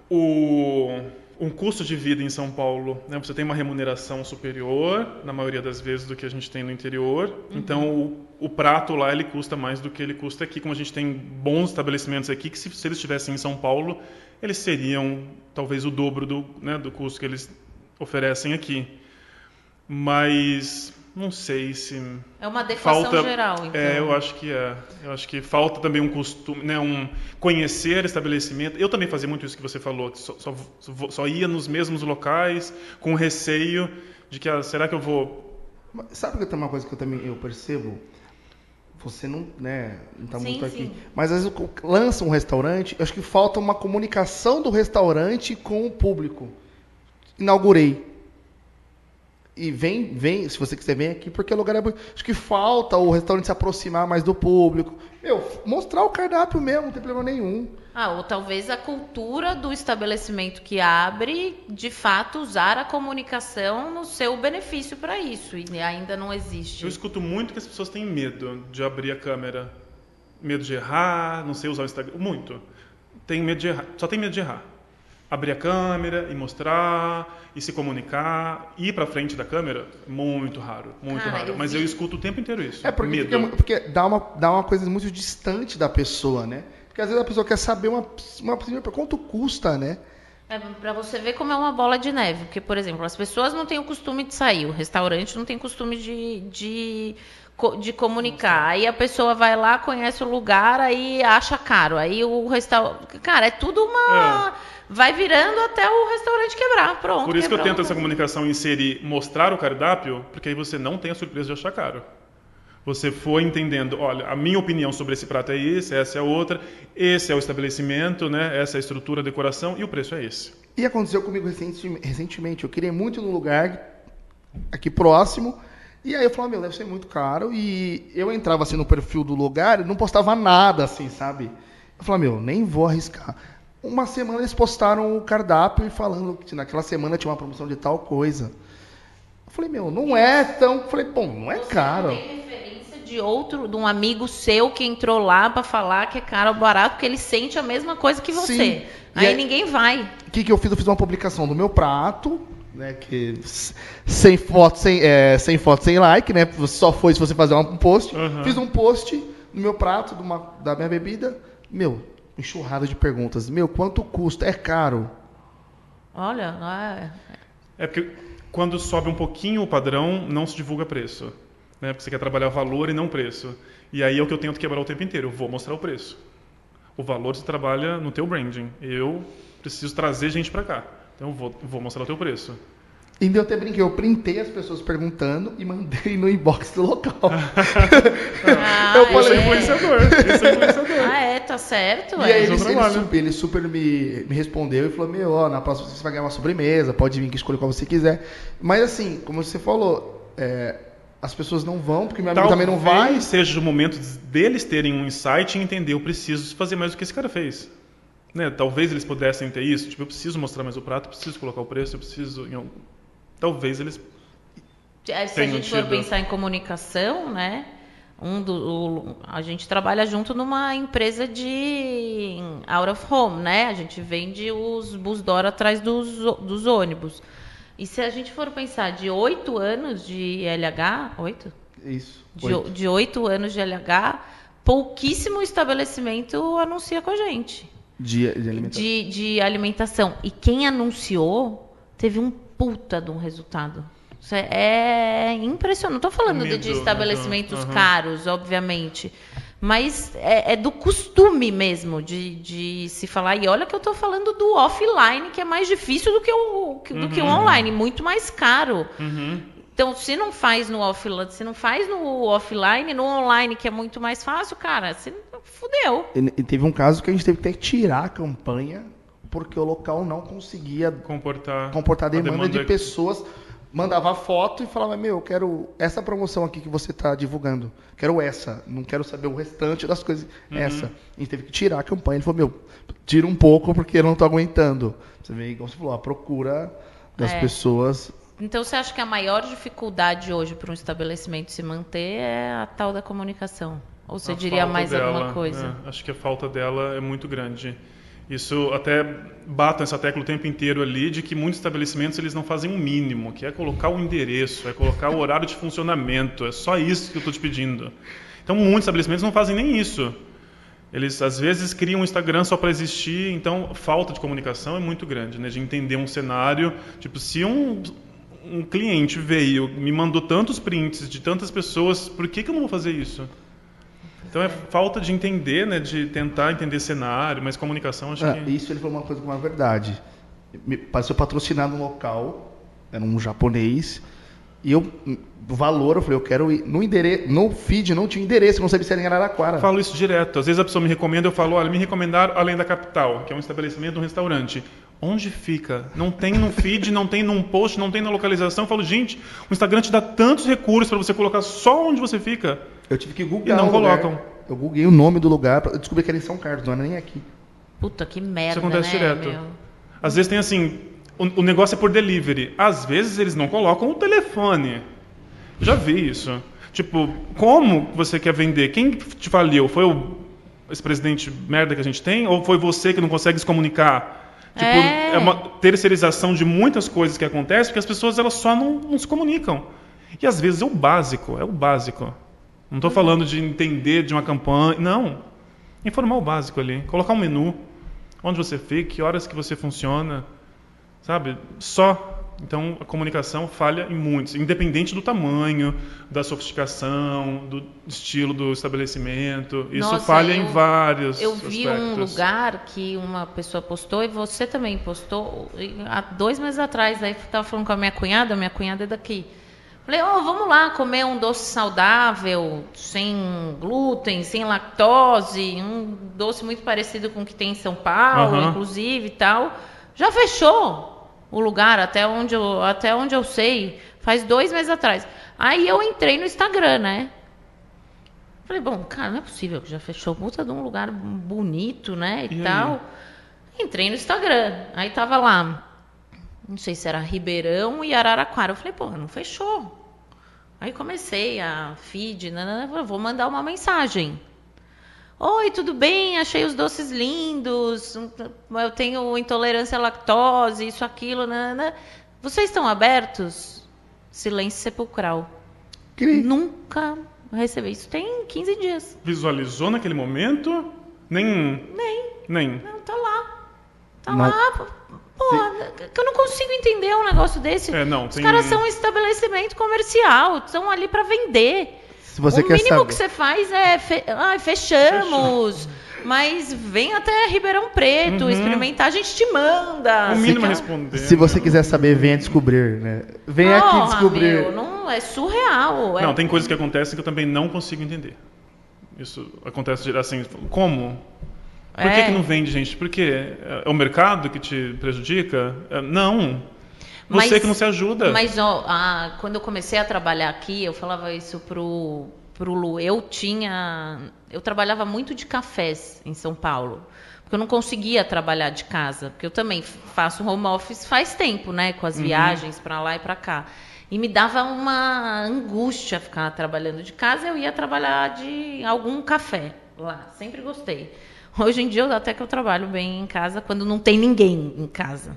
o um custo de vida em São Paulo, né? Você tem uma remuneração superior, na maioria das vezes, do que a gente tem no interior. Então, o prato lá, ele custa mais do que ele custa aqui. Como a gente tem bons estabelecimentos aqui, que se eles estivessem em São Paulo, eles seriam talvez o dobro do custo que eles oferecem aqui. Mas não sei se... É uma deflação falta, geral, então. eu acho que é. Eu acho que falta também um costume, né, conhecer estabelecimento. Eu também fazia muito isso que você falou, que só ia nos mesmos locais, com receio de que, será que eu vou... Sabe que tem uma coisa que eu percebo? Você não está muito aqui. Sim. Mas às vezes lança um restaurante, eu acho que falta uma comunicação do restaurante com o público. Inaugurei. E vem, se você quiser, vem aqui, porque o lugar é... Acho que falta o restaurante se aproximar mais do público. Mostrar o cardápio mesmo, não tem problema nenhum. Ou talvez a cultura do estabelecimento que abre, de fato, usar a comunicação no seu benefício para isso. E ainda não existe. Eu escuto muito que as pessoas têm medo de abrir a câmera. Medo de errar, não sei usar o Instagram. Muito. Tem medo de errar. Só tem medo de errar. Abrir a câmera e mostrar, e se comunicar, ir para frente da câmera, muito raro, muito raro. Mas eu escuto o tempo inteiro isso. Porque dá uma coisa muito distante da pessoa, né? Porque às vezes a pessoa quer saber quanto custa, né? Para você ver como é uma bola de neve. Porque, por exemplo, as pessoas não têm o costume de sair, o restaurante não tem costume de comunicar. Aí a pessoa vai lá, conhece o lugar, aí acha caro. Aí o restaurante... Cara, é tudo uma... Vai virando até o restaurante quebrar, pronto. Por isso que eu tento essa comunicação inserir, mostrar o cardápio, porque aí você não tem a surpresa de achar caro. Você foi entendendo, olha, a minha opinião sobre esse prato é esse, essa é a outra, esse é o estabelecimento, né? Essa é a estrutura, a decoração e o preço é esse. E aconteceu comigo recentemente, eu queria muito num lugar aqui próximo, e aí eu falava, deve ser muito caro, e eu entrava assim no perfil do lugar e não postava nada assim, sabe? Eu falava, nem vou arriscar. Uma semana eles postaram o cardápio e falando que naquela semana tinha uma promoção de tal coisa. Eu falei, não é tão... Falei, não é caro. Você tem referência de um amigo seu que entrou lá para falar que é caro ou barato, porque ele sente a mesma coisa que você. Sim. Aí ninguém vai. O que eu fiz? Eu fiz uma publicação do meu prato, né, que sem foto, sem like, né? Só foi se você fazer um post. Fiz um post do meu prato, da minha bebida. Enxurrada de perguntas. Quanto custa? É caro? Olha, É porque quando sobe um pouquinho o padrão, não se divulga preço. Né? Porque você quer trabalhar valor e não preço. E aí é o que eu tento quebrar o tempo inteiro. Eu vou mostrar o preço. O valor você trabalha no teu branding. Eu preciso trazer gente para cá. Então eu vou mostrar o teu preço. E eu até brinquei, eu printei as pessoas perguntando e mandei no inbox do local. Eu falei, influenciador. Tá certo. E aí ele super me respondeu e falou, na próxima você vai ganhar uma sobremesa, pode vir que escolha qual você quiser. Mas assim, como você falou, as pessoas não vão, porque meu amigo também não vai. Talvez seja o momento deles terem um insight e entender, eu preciso fazer mais do que esse cara fez. Né? Talvez eles pudessem ter isso, eu preciso mostrar mais o prato, eu preciso colocar o preço, eu preciso... Talvez eles se a gente for pensar em comunicação, né? A gente trabalha junto numa empresa de out of home, né? A gente vende os bus door atrás dos ônibus. E se a gente for pensar de 8 anos de LH... 8? Isso. De 8 anos de LH, pouquíssimo estabelecimento anuncia com a gente. De alimentação. De alimentação. E quem anunciou teve um puta de um resultado. Isso é impressionante. Não estou falando de estabelecimentos caros, obviamente. Mas é do costume mesmo de se falar. E olha que eu estou falando do offline, que é mais difícil do que o online. Muito mais caro. Então, se não faz no offline, no online, que é muito mais fácil, cara, você fudeu. E teve um caso que a gente teve que até tirar a campanha porque o local não conseguia comportar a demanda de pessoas. Mandava foto e falava, eu quero essa promoção aqui que você está divulgando. Quero essa. Não quero saber o restante das coisas. Essa. A gente teve que tirar a campanha. Ele falou, tira um pouco porque eu não estou aguentando. Você vê, como você falou, a procura das pessoas. Então, você acha que a maior dificuldade hoje para um estabelecimento se manter é a tal da comunicação? Ou você diria mais alguma coisa? Acho que a falta dela é muito grande. Isso até bato essa tecla o tempo inteiro ali, de que muitos estabelecimentos eles não fazem o mínimo, que é colocar o endereço, é colocar o horário de funcionamento, é só isso que eu estou te pedindo. Então, muitos estabelecimentos não fazem nem isso. Eles, às vezes, criam um Instagram só para existir, então a falta de comunicação é muito grande, né? De entender um cenário. Tipo, se um cliente veio, me mandou tantos prints de tantas pessoas, por que eu não vou fazer isso? Então é falta de entender, né? De tentar entender cenário, mas comunicação acho que... Isso ele falou uma coisa com uma verdade. Me pareceu patrocinado um local, era um japonês, e o valor, eu falei, eu quero ir no endereço, no feed não tinha endereço, eu não sabia se era em Araraquara. Falo isso direto. Às vezes a pessoa me recomenda, eu falo, olha, me recomendaram Além da Capital, que é um estabelecimento, um restaurante. Onde fica? Não tem no feed, não tem num post, não tem na localização. Eu falo, gente, o Instagram te dá tantos recursos para você colocar só onde você fica. Eu tive que googlar. E não colocam. Eu googlei o nome do lugar, eu descobri que era em São Carlos, não era nem aqui. Puta, que merda, isso acontece né, direto. meu? Às vezes tem assim, o negócio é por delivery. Às vezes eles não colocam o telefone. Já vi isso. Tipo, como você quer vender? Quem te faliu? Foi esse presidente merda que a gente tem? Ou foi você que não consegue se comunicar? Tipo, é uma terceirização de muitas coisas que acontecem porque as pessoas elas só não se comunicam. E às vezes é o básico, Não estou falando de entender de uma campanha, não. Informar o básico ali. Colocar um menu, onde você fica, que horas que você funciona, sabe? Só. Então, a comunicação falha em muitos, independente do tamanho, da sofisticação, do estilo do estabelecimento. Isso falha em vários Eu vi aspectos. um lugar que uma pessoa postou, e você também postou, há 2 meses atrás, daí estava falando com a minha cunhada é daqui. Falei, vamos lá comer um doce saudável, sem glúten, sem lactose, um doce muito parecido com o que tem em São Paulo, inclusive e tal. Já fechou o lugar, até onde eu sei, faz 2 meses atrás. Aí eu entrei no Instagram, né? Falei, bom, cara, não é possível que já fechou. Puta de um lugar bonito, né? E tal. Entrei no Instagram. Aí tava lá, não sei se era Ribeirão e Araraquara. Eu falei, pô, não fechou. Aí comecei a feed, vou mandar uma mensagem. Oi, tudo bem? Achei os doces lindos. Eu tenho intolerância à lactose, isso, aquilo. Vocês estão abertos? Silêncio sepulcral. Nunca recebi. Isso tem 15 dias. Visualizou naquele momento? Nem. Não, tá lá. Tá lá. Pô, eu não consigo entender um negócio desse. Os caras são um estabelecimento comercial. Estão ali para vender. Se você quer mínimo saber. que você faz é fechamos, mas vem até Ribeirão Preto experimentar, a gente te manda. O mínimo responder. Se você quiser saber, venha descobrir, né? Venha aqui descobrir. Meu, não, é surreal. Não, tem coisas que acontecem que eu também não consigo entender. Isso acontece assim, como? Por que não vende, gente? Por quê? É o mercado que te prejudica? Não. Você que não se ajuda. Mas quando eu comecei a trabalhar aqui, eu falava isso pro Lu. Eu trabalhava muito de cafés em São Paulo. Porque eu não conseguia trabalhar de casa. Porque eu também faço home office faz tempo, né? Com as viagens para lá e para cá. E me dava uma angústia ficar trabalhando de casa. Eu ia trabalhar de algum café lá. Sempre gostei. Hoje em dia, até que eu trabalho bem em casa quando não tem ninguém em casa.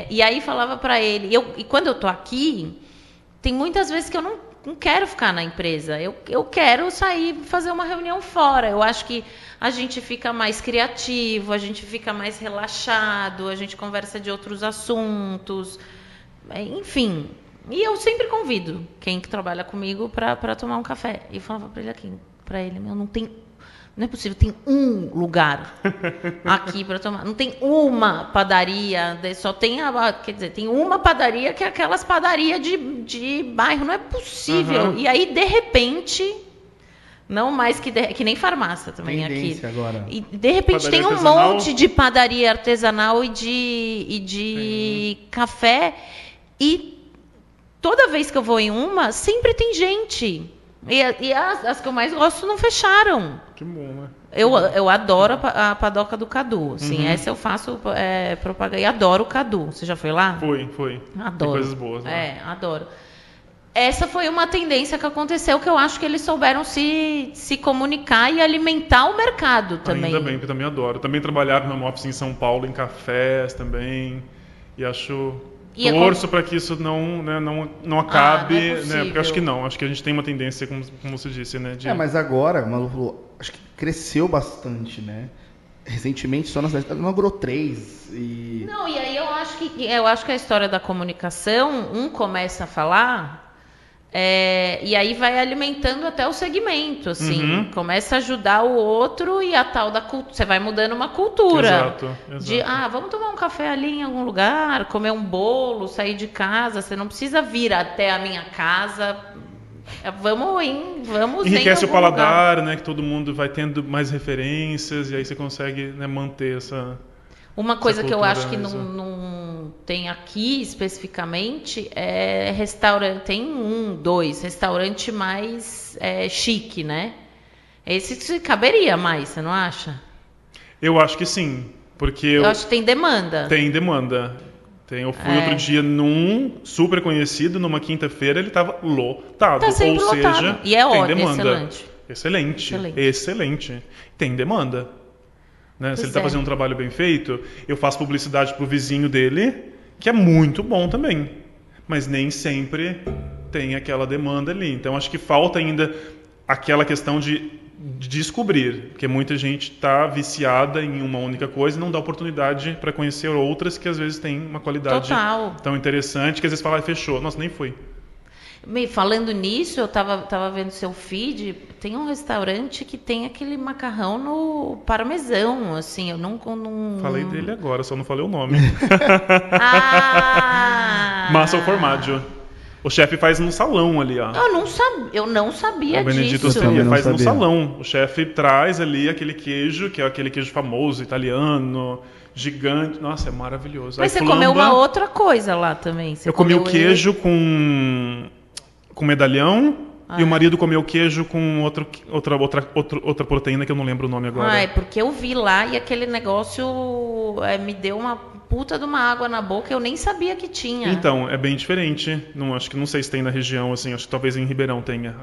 E aí falava para ele, e quando eu tô aqui, tem muitas vezes que eu não quero ficar na empresa, eu quero sair fazer uma reunião fora. Eu acho que a gente fica mais criativo, a gente fica mais relaxado, a gente conversa de outros assuntos, enfim. E eu sempre convido quem que trabalha comigo para tomar um café. E falava para ele, não é possível, tem um lugar aqui para tomar. Não tem uma padaria, só tem tem uma padaria que é aquelas padarias de bairro. Não é possível. E aí, de repente, não mais que nem farmácia também aqui. Agora. E de repente Padaria tem um artesanal. monte de padaria artesanal e de café. E toda vez que eu vou em uma, sempre tem gente. E as que eu mais gosto não fecharam. Que bom, né? Eu adoro a padoca do Cadu. Assim, essa eu faço propaganda. E adoro o Cadu. Você já foi lá? Foi. Adoro. Tem coisas boas lá. Adoro. essa foi uma tendência que aconteceu, que eu acho que eles souberam se comunicar e alimentar o mercado também. Ainda bem, porque eu também adoro. Também trabalhar no home office em São Paulo, em cafés também. E acho... Torço para que isso não acabe, não é né? possível. Porque acho que não. Acho que a gente tem uma tendência, como você disse, né? Mas agora, o Malu falou, acho que cresceu bastante, né? Recentemente, só na cidade, inaugurou 3. Não, e aí eu acho que a história da comunicação, um começa a falar... e aí vai alimentando até o segmento, assim. Começa a ajudar o outro e a tal da cultura. Você vai mudando uma cultura. Exato. De, vamos tomar um café ali em algum lugar, comer um bolo, sair de casa. Você não precisa vir até a minha casa. Vamos enriquece o em algum paladar, lugar. né? Que todo mundo vai tendo mais referências e aí você consegue, né, manter essa... Uma coisa que eu cultura, acho que não tem aqui especificamente é restaurante. Tem 2 restaurante mais chique, né? Esse caberia mais, você não acha? Eu acho que sim, porque eu acho que tem demanda. Tem demanda. Eu fui outro dia num super conhecido, numa quinta-feira, ele estava lotado. Tá sempre ou lotado. Seja, e é tem ótimo, demanda. excelente. Excelente. Tem demanda. Né? Se ele está fazendo um trabalho bem feito, eu faço publicidade para o vizinho dele, que é muito bom também. Mas nem sempre tem aquela demanda ali. Então, acho que falta ainda aquela questão de descobrir. Porque muita gente está viciada em uma única coisa e não dá oportunidade para conhecer outras que às vezes têm uma qualidade tão interessante que às vezes fala, fechou. Nossa, nem foi. Falando nisso, eu tava vendo seu feed, tem um restaurante que tem aquele macarrão no parmesão, assim, eu não... Falei dele agora, só não falei o nome. Massa ao formaggio. O chefe faz no salão ali, ó. Eu não sabia disso. O Benedito faz no salão. O chefe traz ali aquele queijo, que é aquele queijo famoso, italiano, gigante. Nossa, é maravilhoso. Mas você comeu uma outra coisa lá também. Eu comi o queijo com medalhão e o marido comeu queijo com outra proteína que eu não lembro o nome agora. Porque eu vi lá e aquele negócio me deu uma puta de uma água na boca, eu nem sabia que tinha. Então, é bem diferente. Não sei se tem na região, assim, acho que talvez em Ribeirão tenha.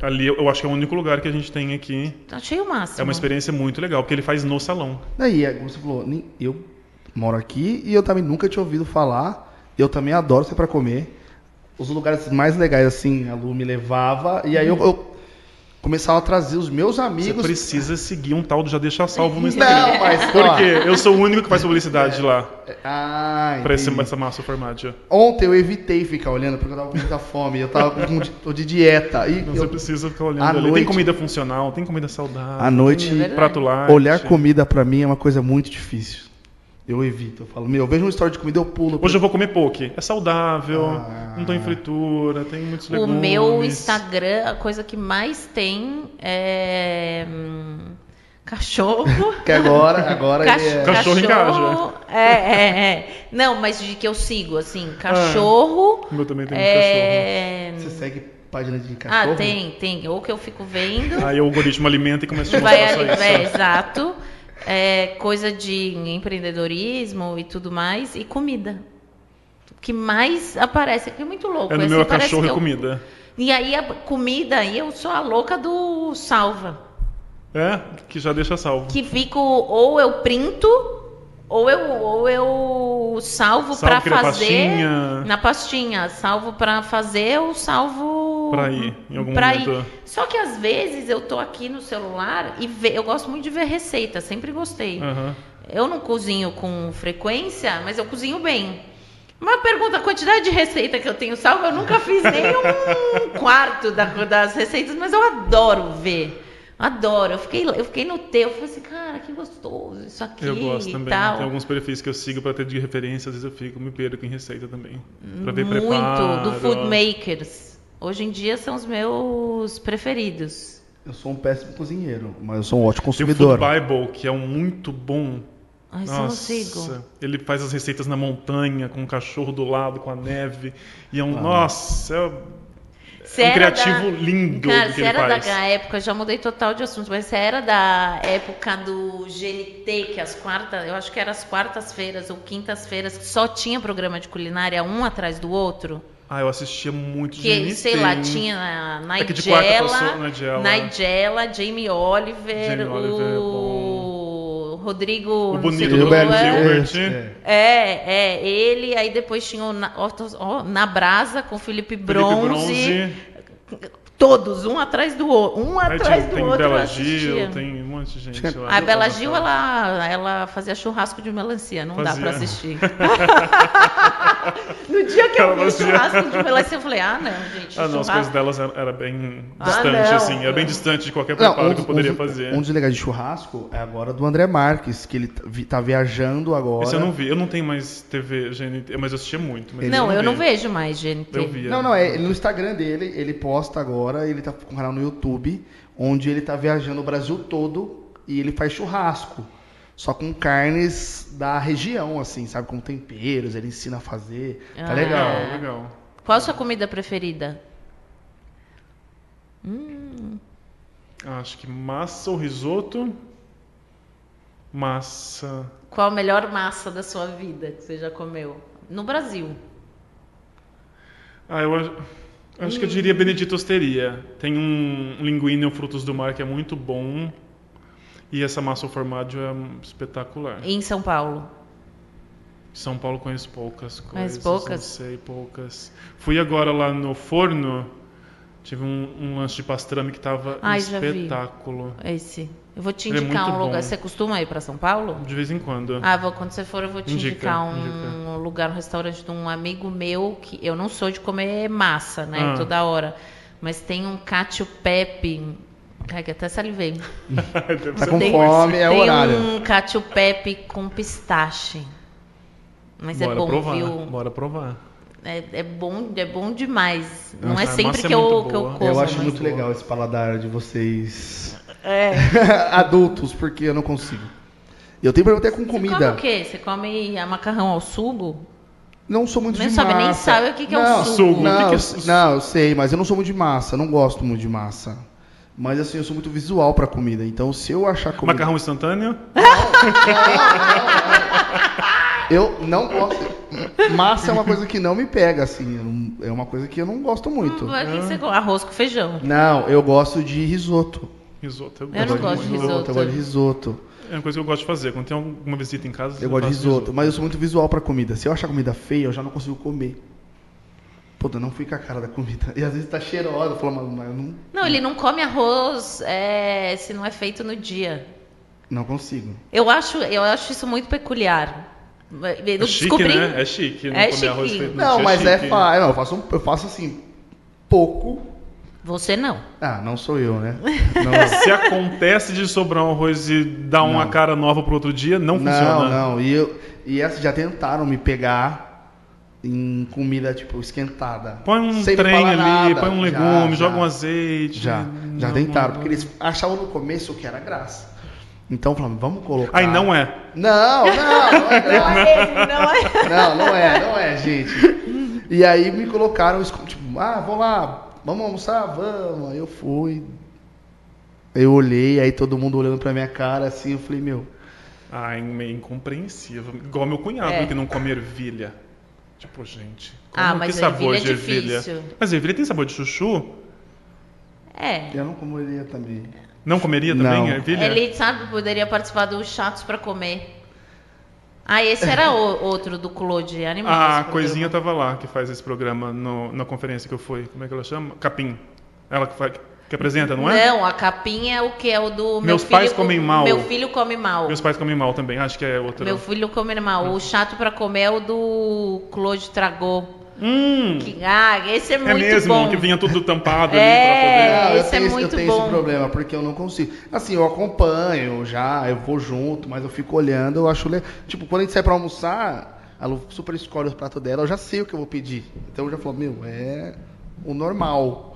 Ali eu acho que é o único lugar que a gente tem aqui. Achei o máximo. É uma experiência muito legal, porque ele faz no salão. Daí, como você falou, eu moro aqui e eu também nunca tinha ouvido falar. Eu também adoro sair pra comer. Os lugares mais legais, assim, a Lu me levava. E aí eu começava a trazer os meus amigos. Você precisa seguir um tal do Já Deixa Salvo no Instagram. Não, mas... Porque eu sou o único que faz publicidade lá. Pra entendi. essa massa formaggio. Ontem eu evitei ficar olhando, porque eu tava com muita fome. Eu tava tô de dieta. Você precisa ficar olhando ali. Noite, tem comida funcional, tem comida saudável. À noite, prato light. Olhar comida pra mim é uma coisa muito difícil. Eu evito, eu falo, eu vejo uma história de comida, eu pulo. Hoje eu vou comer poke. É saudável, não tem fritura, tem muitos legumes. O meu Instagram, a coisa que mais tem é cachorro. Que agora ele é... Cachorro em casa. Não, mas de que eu sigo, assim, cachorro. O meu também tem cachorro. Você segue página de cachorro? Tem. Ou que eu fico vendo. Aí o algoritmo alimenta e começa a te mostrar só isso. Exato. Coisa de empreendedorismo e tudo mais, e comida. O que mais aparece aqui é muito louco. No meu cachorro e comida. E aí a comida, eu sou a louca do salva. Que já deixa salvo. Que fico, ou eu printo, ou eu salvo para fazer na pastinha. Salvo para fazer, ou salvo para ir em algum momento. Só que às vezes eu tô aqui no celular e eu gosto muito de ver receita, sempre gostei. Eu não cozinho com frequência, mas eu cozinho bem. Uma pergunta, a quantidade de receita que eu tenho salvo, eu nunca fiz nem um quarto das receitas, mas eu adoro ver. Adoro. Eu fiquei no teu. Eu falei assim, cara, que gostoso isso aqui. Eu gosto também. Tal. Tem alguns perfis que eu sigo para ter de referência. Às vezes eu me perco em receita também. Para ver muito, preparo. Do Food Makers. Hoje em dia são os meus preferidos. Eu sou um péssimo cozinheiro, mas eu sou um ótimo consumidor. Tem o Food Bible, que é muito bom. Nossa, eu não sigo. Ele faz as receitas na montanha, com o cachorro do lado, com a neve. E é nossa, é um criativo lindo. Cara, do que você ele era faz. da época, já mudei total de assunto, mas você era da época do GNT, que eu acho que era as quartas-feiras ou quintas-feiras, que só tinha programa de culinária um atrás do outro? Eu assistia muito de Que, sei lá, tinha na É que de quarta passou, Nigella, Jamie Oliver, Jamie Oliver é o Rodrigo... O não sei bonito o do nome, Gilbert. ele, aí depois tinha o Na Brasa com Felipe Bronze. Todos, um atrás do outro. Tem Bela Gil, tem um monte de gente lá. A Bela Gil, ela fazia churrasco de melancia, não dá pra assistir. No dia que eu vi o churrasco de melancia, eu falei, não, gente. Não, as coisas delas era bem distante, assim. Era bem distante de qualquer preparo que eu poderia fazer. Um dos legais de churrasco é agora do André Marques, que ele tá viajando agora. Esse eu não vi. Eu não tenho mais TV GNT, mas eu assistia muito. Mas eu não vejo mais GNT. Eu via. Não, no Instagram dele, ele posta agora, ele tá com um canal no YouTube, onde ele tá viajando o Brasil todo e ele faz churrasco. Só com carnes da região, assim, sabe? Com temperos, ele ensina a fazer. Tá legal. Qual a sua comida preferida? Acho que massa ou risoto. Massa. Qual a melhor massa da sua vida que você já comeu? No Brasil. Eu acho que eu diria Benedito Osteria. Tem um linguine ou frutos do mar que é muito bom. E essa massa ao formaggio é espetacular. E em São Paulo? Em São Paulo conheço poucas coisas. Conhece poucas? Não sei, poucas. Fui agora lá no forno, tive um lanche de pastrame que estava espetáculo. Esse. Eu vou te indicar um lugar. Você costuma ir para São Paulo? De vez em quando. Quando você for, eu vou te indicar um lugar, um restaurante de um amigo meu, que eu não sou de comer massa, né? Toda hora. Mas tem um cacio pepe. Ai, que até salivei. Tá com fome, é o horário. Tem um cacio pepe com pistache. Mas Bora é bom, provar, viu? Bora provar. É bom demais. Não é a sempre massa que é muito eu boa. como. Eu acho muito legal esse paladar de vocês adultos, porque eu não consigo. Eu tenho problema até com comida. Você come o quê? Você come macarrão ao sugo? Não sou muito de Nem massa. sabe o que é o sugo. Não, eu sei, mas eu não sou muito de massa. Não gosto muito de massa. Mas assim, eu sou muito visual pra comida. Então, se eu achar comida... Macarrão instantâneo? Eu não gosto. Massa é uma coisa que não me pega, assim. É uma coisa que eu não gosto muito. O que você gosta? Arroz com feijão. Não, eu gosto de risoto. Risoto. Eu não gosto de risoto. Eu gosto de risoto. É uma coisa que eu gosto de fazer. Quando tem alguma visita em casa, eu gosto de risoto. Mas eu sou muito visual pra comida. Se eu achar comida feia, eu já não consigo comer. Puta, não fui com a cara da comida. E às vezes tá cheirosa. Eu falo, mas eu não... Não, ele não come arroz se não é feito no dia. Não consigo. Eu acho isso muito peculiar. É chique, né? É chique. Não comer arroz feito no dia. Não, mas chique. eu faço assim, pouco. Você não. Não sou eu, né? Se acontece de sobrar um arroz e dar uma cara nova pro outro dia, não funciona. Não. E essa já tentaram me pegar em comida, tipo, esquentada. Põe um trem ali, põe um legume, joga um azeite. Já tentaram, porque eles achavam no começo que era graça. Então falaram, vamos colocar... Aí não é. Não é, gente. E aí me colocaram, tipo, vamos lá, vamos almoçar? Vamos. Aí eu fui, eu olhei, aí todo mundo olhando pra minha cara, assim, eu falei, meu... É meio incompreensível. Igual meu cunhado, que não come ervilha. Tipo, gente, mas que sabor ervilha de ervilha? Difícil. Mas ervilha tem sabor de chuchu? Eu não comeria também. Não comeria também ervilha? Ele, poderia participar dos Chatos pra Comer. Esse era outro do Claude Animal. A Coisinha tava lá, que faz esse programa na conferência que eu fui. Como é que ela chama? Capim. Ela que apresenta, não é? Não, a Capim é o que é o do Meus pais comem mal. Meu filho come mal. Meus pais comem mal também, acho que é outro. Meu filho come mal. O Chato pra Comer é o do Claude Tragô. Esse é muito bom. É mesmo, que vinha tudo tampado ali pra poder... esse é muito bom. Eu tenho esse problema, porque eu não consigo. Assim, eu acompanho eu vou junto, mas eu fico olhando, eu acho... Tipo, quando a gente sai pra almoçar, a Lu super escolhe os pratos dela, eu já sei o que eu vou pedir. Então eu já falo, é o normal.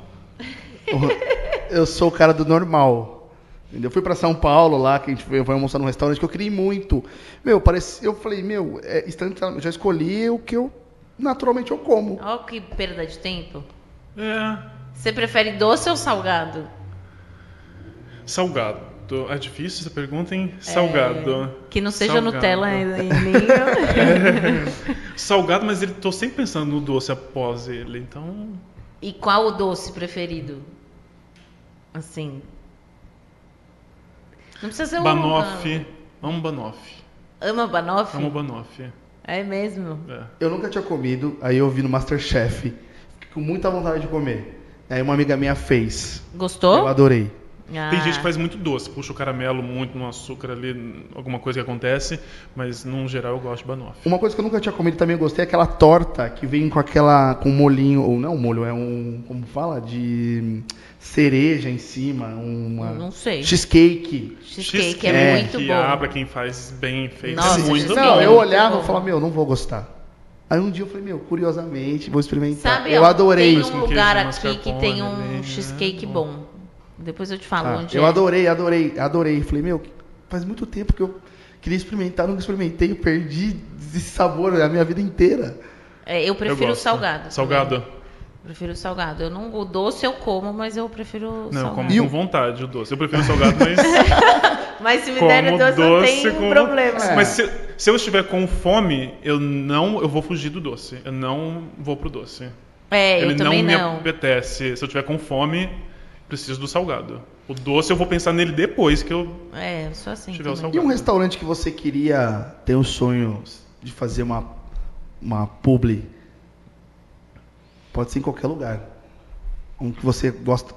Eu sou o cara do normal. Eu fui pra São Paulo lá, que a gente foi almoçar num restaurante que eu queria muito. Eu falei, eu já escolhi o que eu naturalmente eu como. Olha que perda de tempo. É. Você prefere doce ou salgado? Salgado. Salgado. É difícil essa pergunta, hein? Salgado. Que não seja Salgado. Nutella em ninho. Salgado, mas tô sempre pensando no doce após ele, então... E qual o doce preferido? Assim... Não precisa ser Banoffee. Amo banoffee. Ama banoffee? Amo banoffee. É mesmo? É. Eu nunca tinha comido, aí eu vi no Masterchef. Fiquei com muita vontade de comer. Aí uma amiga minha fez. Gostou? Eu adorei. Tem gente que faz muito doce, puxa o caramelo muito no açúcar ali, alguma coisa que acontece, mas no geral eu gosto de banoffee. Uma coisa que eu nunca tinha comido também gostei é aquela torta que vem com molhinho, ou não molho, é como fala? De cereja em cima, Não sei. Cheesecake. Cheesecake é muito que bom. abra quem faz bem feito. Nossa, é muito cheesecake Não, bom. eu muito olhava bom. e falava, não vou gostar. Aí um dia eu falei, curiosamente, vou experimentar. Sabe, eu ó, adorei. tem um lugar queijo aqui que mascarpone tem um ali, né? cheesecake bom. Depois eu te falo onde Eu é. adorei. Falei, faz muito tempo que eu queria experimentar, nunca experimentei, eu perdi esse sabor a minha vida inteira. Eu prefiro gosto. salgado. Salgado? também. Prefiro salgado. O doce eu como, mas eu prefiro Não, eu salgado. como com vontade o doce. Eu prefiro salgado, mas Mas se me como der doce, não tem com... problema. Mas se eu estiver com fome, eu vou fugir do doce. Eu não vou pro doce. Eu Ele também me não. apetece. Se eu estiver com fome, preciso do salgado. O doce eu vou pensar nele depois que eu Eu sou assim tiver o também. salgado. E um restaurante que você queria ter o sonho de fazer uma publi? Pode ser em qualquer lugar. Um que você gosta,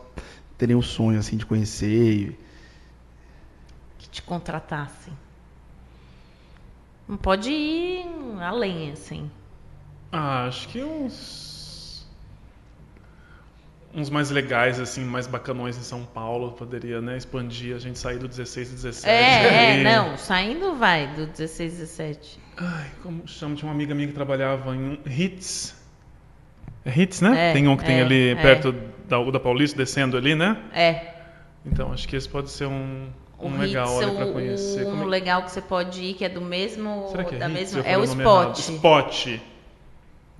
teria um sonho assim de conhecer. Que te contratassem. Não pode ir além, assim. Acho que uns mais legais, assim, mais bacanões em São Paulo. Poderia, né, expandir, a gente sair do 16 e 17. Não, saindo vai do 16, 17. Ai, como chama? Tinha uma amiga minha que trabalhava em Hits. É Hits, né? Tem um que tem ali perto da Paulista, descendo ali, né? Então, acho que esse pode ser um legal Hits, ali pra conhecer. Um legal que você pode ir, que é do mesmo... Será que é da Hits? mesma, Eu é o falei nome errado. Spot. Spot.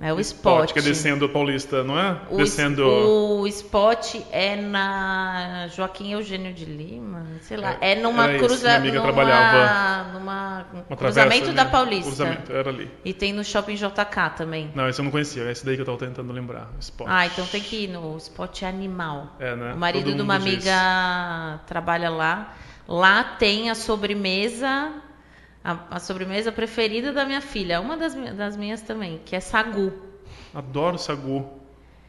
É o Spot. Que é descendo a Paulista, não é? O Spot é na Joaquim Eugênio de Lima, sei lá. É numa minha amiga trabalhava numa uma cruzamento travessa da ali. Paulista. Cruzamento, era ali. E tem no Shopping JK também. Não, esse eu não conhecia. É esse daí que eu tava tentando lembrar. Spot. Então tem que ir no Spot Animal. Né? O marido Todo de uma mundo diz. amiga trabalha lá. Lá tem a sobremesa, a sobremesa preferida da minha filha. Uma das minhas também, que é sagu. Adoro sagu.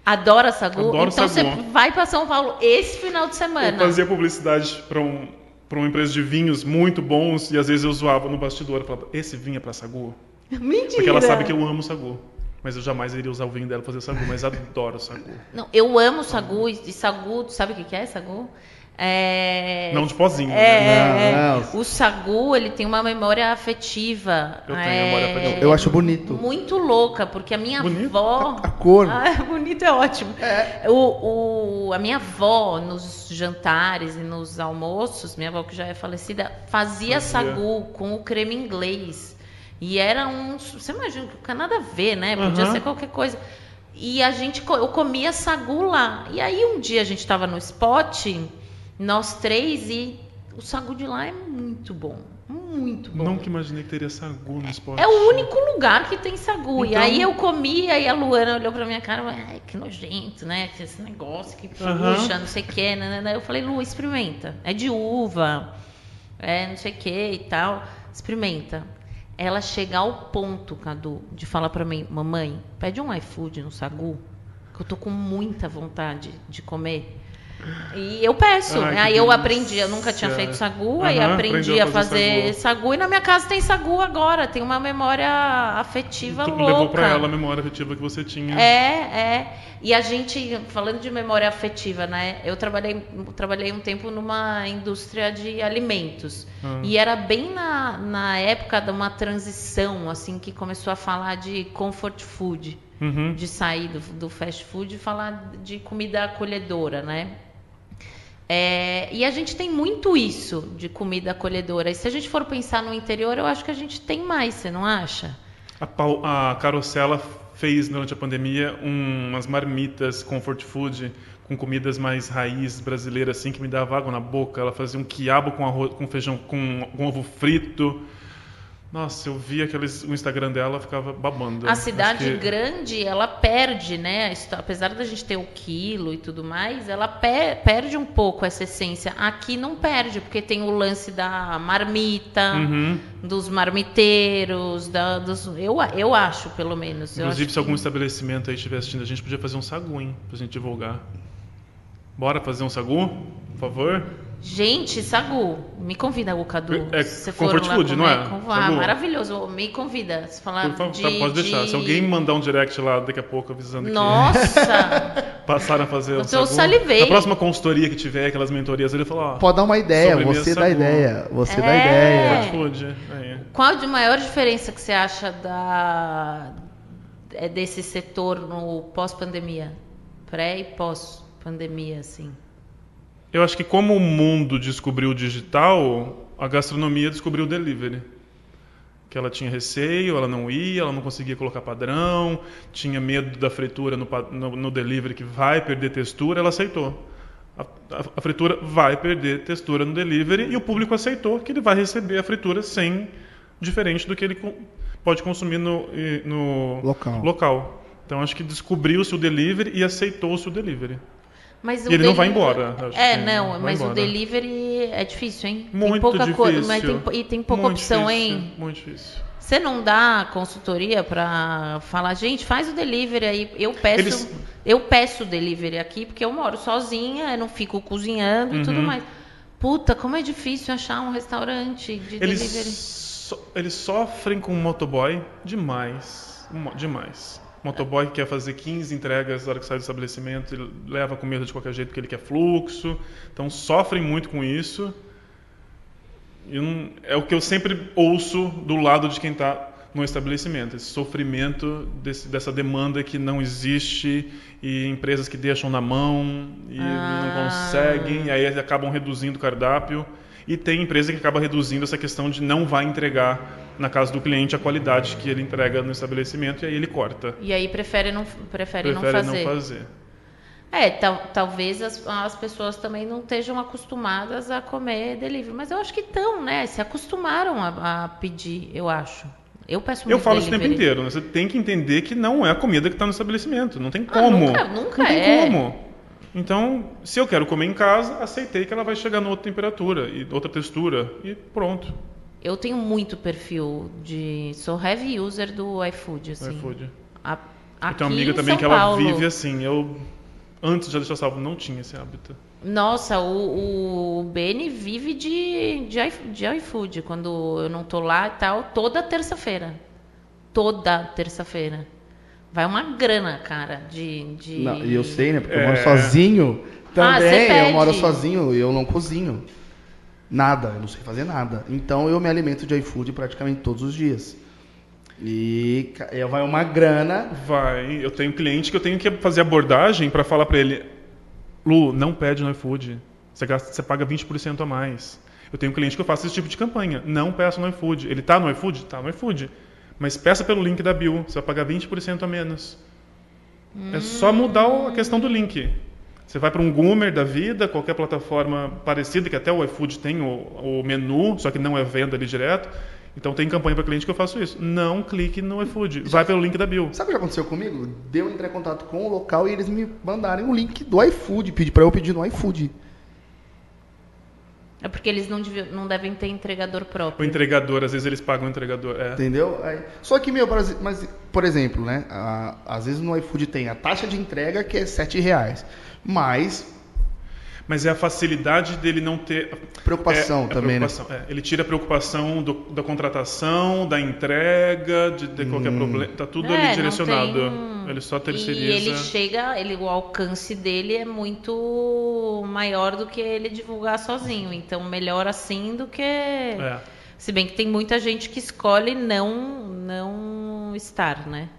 Adora sagu? Adoro então sagu. você vai para São Paulo esse final de semana. Eu fazia publicidade para uma empresa de vinhos muito bons e às vezes eu zoava no bastidor. Eu falava, esse vinho é para sagu? Mentira! Porque ela sabe que eu amo sagu. Mas eu jamais iria usar o vinho dela para fazer sagu, mas adoro sagu. Não, eu amo sagu, e sagu, sabe o que é sagu? Não de pozinho. Né? Não. O sagu, ele tem uma memória afetiva. Eu tenho memória afetiva. Eu acho bonito. Muito louca, porque a minha Bonito? avó... A cor. Bonito é ótimo. A minha avó, nos jantares e nos almoços, minha avó que já é falecida, fazia sagu com o creme inglês. E era você imagina, não tem nada a ver, né? Podia ser qualquer coisa. E eu comia sagu lá. E aí um dia a gente estava no Spot, nós três, e o sagu de lá é muito bom. Muito bom. Nunca imaginei que teria sagu no Spot. É o único lugar que tem sagu. E Então... aí eu comi, aí a Luana olhou pra minha cara e falou, ai, que nojento, né? Esse negócio que puxa, não sei o que, né? Eu falei, Lu, experimenta. É de uva, não sei o que e tal. Experimenta. Ela chega ao ponto, Cadu, de falar pra mim, mamãe, pede um iFood no sagu, que eu tô com muita vontade de comer. E eu peço. Aí eu aprendi, eu nunca tinha feito sagu, aí aprendi a fazer sagu. E na minha casa tem sagu agora, tem uma memória afetiva louca. Levou pra ela a memória afetiva que você tinha. E a gente, falando de memória afetiva, né? Eu trabalhei um tempo numa indústria de alimentos. E era bem na época de uma transição, assim, que começou a falar de comfort food. De sair do fast food e falar de comida acolhedora, né? E a gente tem muito isso de comida acolhedora. E se a gente for pensar no interior, eu acho que a gente tem mais, você não acha? A Carosella fez, durante a pandemia, umas marmitas comfort food com comidas mais raiz brasileiras, assim, que me dava água na boca. Ela fazia um quiabo com arroz, com feijão, com ovo frito. Nossa, eu via o Instagram dela, eu ficava babando. A cidade grande, ela perde, né? Apesar da gente ter o quilo e tudo mais, ela perde um pouco essa essência. Aqui não perde, porque tem o lance da marmita, dos marmiteiros, eu acho, pelo menos. Inclusive, se algum estabelecimento aí estiver assistindo, a gente podia fazer um sagu, hein? Pra gente divulgar. Bora fazer um sagu? Por favor? Gente, sagu, me convida, Cadu. Se comfort food, não é? Maravilhoso, me convida. Se falar pode deixar. Se alguém mandar um direct lá daqui a pouco avisando Nossa! Passaram a fazer o sagu. Eu salivei. Na próxima consultoria que tiver, aquelas mentorias, ele falou, pode dar uma ideia, você dá ideia. Você dá ideia. Comfort food. Qual a maior diferença que você acha desse setor no pós-pandemia? Pré e pós-pandemia, assim? Eu acho que como o mundo descobriu o digital, a gastronomia descobriu o delivery. Que ela tinha receio, ela não ia, ela não conseguia colocar padrão, tinha medo da fritura no delivery que vai perder textura, ela aceitou. A fritura vai perder textura no delivery e o público aceitou que ele vai receber a fritura diferente do que ele pode consumir no local. Então acho que descobriu-se o delivery e aceitou-se o delivery. Mas e ele não vai embora. Mas o delivery é difícil, hein? Muito tem pouca difícil. Tem pouca opção, hein? Muito difícil. Você não dá consultoria para falar, gente, faz o delivery aí. Eu peço o delivery aqui, porque eu moro sozinha, eu não fico cozinhando e tudo mais. Puta, como é difícil achar um restaurante de delivery. Eles sofrem com o motoboy demais. Motoboy que quer fazer 15 entregas na hora que sai do estabelecimento, ele leva a comida de qualquer jeito porque ele quer fluxo. Então sofrem muito com isso. É o que eu sempre ouço do lado de quem está no estabelecimento. Esse sofrimento dessa demanda que não existe e empresas que deixam na mão e não conseguem. E aí acabam reduzindo o cardápio. E tem empresa que acaba reduzindo essa questão de não vai entregar na casa do cliente a qualidade que ele entrega no estabelecimento e aí ele corta. E aí prefere não fazer. Talvez as pessoas também não estejam acostumadas a comer delivery, mas eu acho que estão, né? Se acostumaram a pedir, eu acho. Eu peço muito. Eu falo delivery. Isso o tempo inteiro, né? Você tem que entender que não é a comida que está no estabelecimento, não tem como. Nunca não tem como. Então, se eu quero comer em casa, aceitei que ela vai chegar numa outra temperatura e outra textura e pronto. Eu tenho muito perfil sou heavy user do iFood, assim. iFood. Aqui eu tenho uma amiga também que ela vive assim. Antes de deixar salvo, não tinha esse hábito. Nossa, o Beni vive de iFood. Quando eu não tô lá e tal, toda terça-feira. Vai uma grana, cara, Não, e eu sei, né? Porque eu moro sozinho também. Eu moro sozinho e eu não cozinho. Nada, eu não sei fazer nada. Então eu me alimento de iFood praticamente todos os dias. E vai uma grana. Eu tenho cliente que eu tenho que fazer abordagem para falar para ele: Lu, não pede no iFood. Você paga 20% a mais. Eu tenho cliente que eu faço esse tipo de campanha. Não peça no iFood. Ele tá no iFood? Tá no iFood. Mas peça pelo link da bio, você vai pagar 20% a menos. É só mudar a questão do link. Você vai para um Goomer da vida, qualquer plataforma parecida, que até o iFood tem o menu, só que não é venda ali direto. Então tem campanha para cliente que eu faço isso. Não clique no iFood, vai pelo link da bio. Sabe o que aconteceu comigo? Deu entrar em contato com o local e eles me mandarem o link do iFood, para eu pedir no iFood. É porque eles não devem ter entregador próprio. O entregador, às vezes eles pagam o entregador. Entendeu? Só que, mas, por exemplo, né? Às vezes no iFood tem a taxa de entrega que é R$7. Mas é a facilidade dele não ter... Preocupação também, preocupação, né? Ele tira a preocupação da contratação, da entrega, de ter qualquer problema. Está tudo ali direcionado. Ele só terceiriza. E ele o alcance dele é muito maior do que ele divulgar sozinho. Então, melhor assim do que... Se bem que tem muita gente que escolhe não estar, né?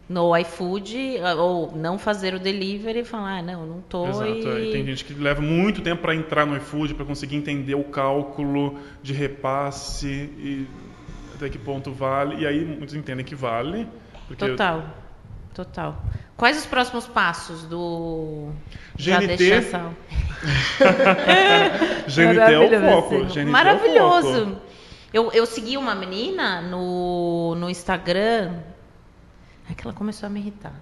No iFood, ou não fazer o delivery e falar, não tô. Exato, e tem gente que leva muito tempo para entrar no iFood, para conseguir entender o cálculo de repasse e até que ponto vale. E aí muitos entendem que vale. Total. Quais os próximos passos do GNT? Já deixa sal. GNT é o foco. GNT Maravilhoso. É o foco. Eu segui uma menina no Instagram. É que ela começou a me irritar.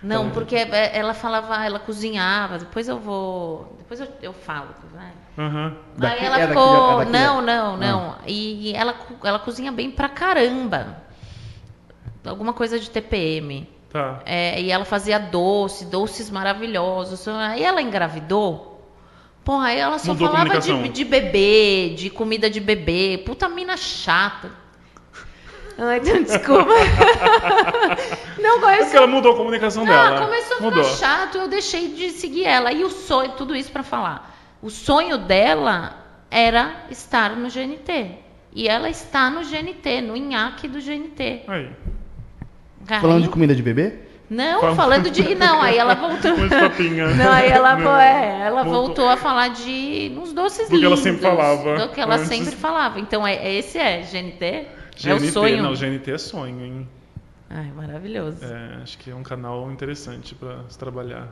Não, porque ela falava, ela cozinhava. Depois eu falo. Né? Uhum. Aí ela ficou. Não. E ela cozinha bem pra caramba. Alguma coisa de TPM. Tá. E ela fazia doces maravilhosos. Aí ela engravidou. Porra, aí ela só Mudou a falava comunicação. de bebê, de comida de bebê. Puta mina chata. Ai, desculpa. Não, É porque ela mudou a comunicação dela. Começou a ficar chato, eu deixei de seguir ela. E o sonho, tudo isso pra falar. O sonho dela era estar no GNT. E ela está no GNT, no nhaque do GNT. Aí. Falando de comida de bebê? Não, falando de... Não, aí ela voltou... Não, aí ela voltou a falar de uns doces lindos. Do que ela sempre falava. Do que ela sempre falava. Então, esse é GNT? GNT, é o sonho? Não, GNT é sonho, hein? Ai, maravilhoso. Acho que é um canal interessante para se trabalhar.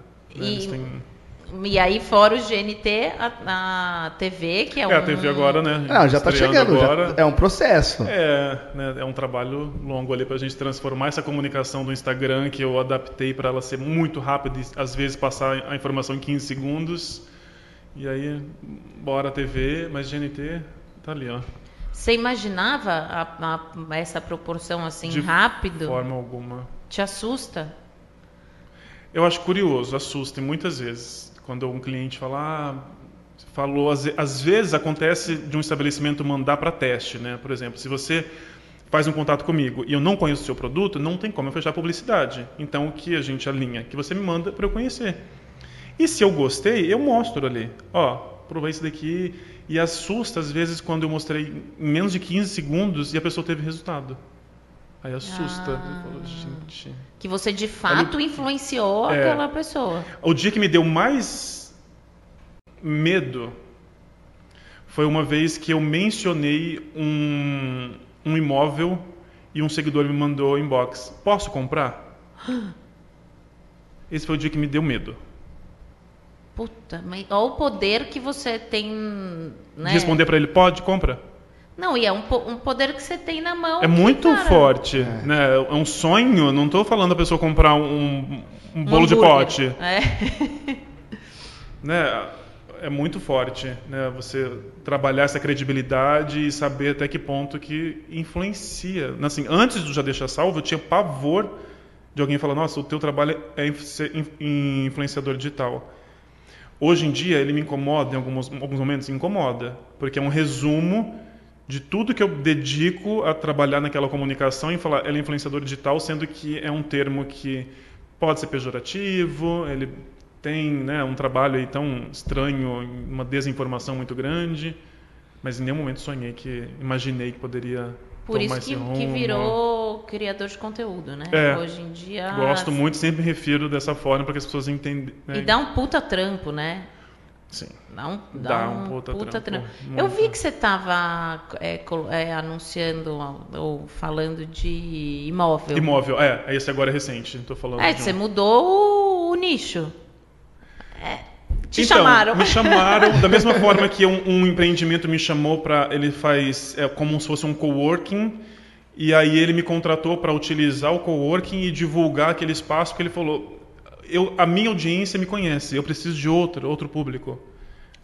E aí, fora o GNT, a TV, que é a TV agora, né? Não, já tá chegando, agora. É um processo. Né, é um trabalho longo ali pra gente transformar essa comunicação do Instagram, que eu adaptei para ela ser muito rápida e às vezes passar a informação em 15 segundos. E aí, bora TV, mas GNT tá ali, ó. Você imaginava essa proporção assim, rápido? De forma alguma. Te assusta? Eu acho curioso, assusta, e muitas vezes. Quando um cliente falou, às vezes acontece de um estabelecimento mandar para teste, né? Por exemplo, se você faz um contato comigo e eu não conheço o seu produto, não tem como eu fechar a publicidade. Então, o que a gente alinha? Que você me manda para eu conhecer. E se eu gostei, eu mostro ali. Ó, provei isso daqui. E assusta, às vezes, quando eu mostrei em menos de 15 segundos e a pessoa teve resultado. Aí assusta. Eu falo, gente... Que você, de fato, influenciou aquela pessoa. O dia que me deu mais medo foi uma vez que eu mencionei um imóvel e um seguidor me mandou inbox. Posso comprar? Esse foi o dia que me deu medo. Puta, mas olha o poder que você tem, né? De responder para ele, pode, compra? Não, e é um poder que você tem na mão. É muito forte, né? É um sonho, não estou falando a pessoa comprar um bolo de pote. Né? É muito forte, né? Você trabalhar essa credibilidade e saber até que ponto que influencia. Assim, antes do Já Deixa Salvo, eu tinha pavor de alguém falar, nossa, o teu trabalho é ser influenciador digital. Hoje em dia, ele me incomoda, em alguns momentos, incomoda, porque é um resumo de tudo que eu dedico a trabalhar naquela comunicação e falar, ela é influenciador digital, sendo que é um termo que pode ser pejorativo, ele tem, né, um trabalho aí tão estranho, uma desinformação muito grande, mas em nenhum momento imaginei que poderia Por tomar isso esse rumo. que virou criador de conteúdo, né? Hoje em dia... Gosto muito, sempre me refiro dessa forma para que as pessoas entendam. Né? E dá um puta trampo, né? Sim. Dá um puta trampo. Eu vi que você estava anunciando ou falando de imóvel. Imóvel, esse agora é recente. Estou falando. Você mudou o nicho. Te então, chamaram. Me chamaram da mesma forma que um empreendimento me chamou para ele faz como se fosse um coworking. E aí ele me contratou para utilizar o coworking e divulgar aquele espaço, porque ele falou, a minha audiência me conhece, eu preciso de outro público.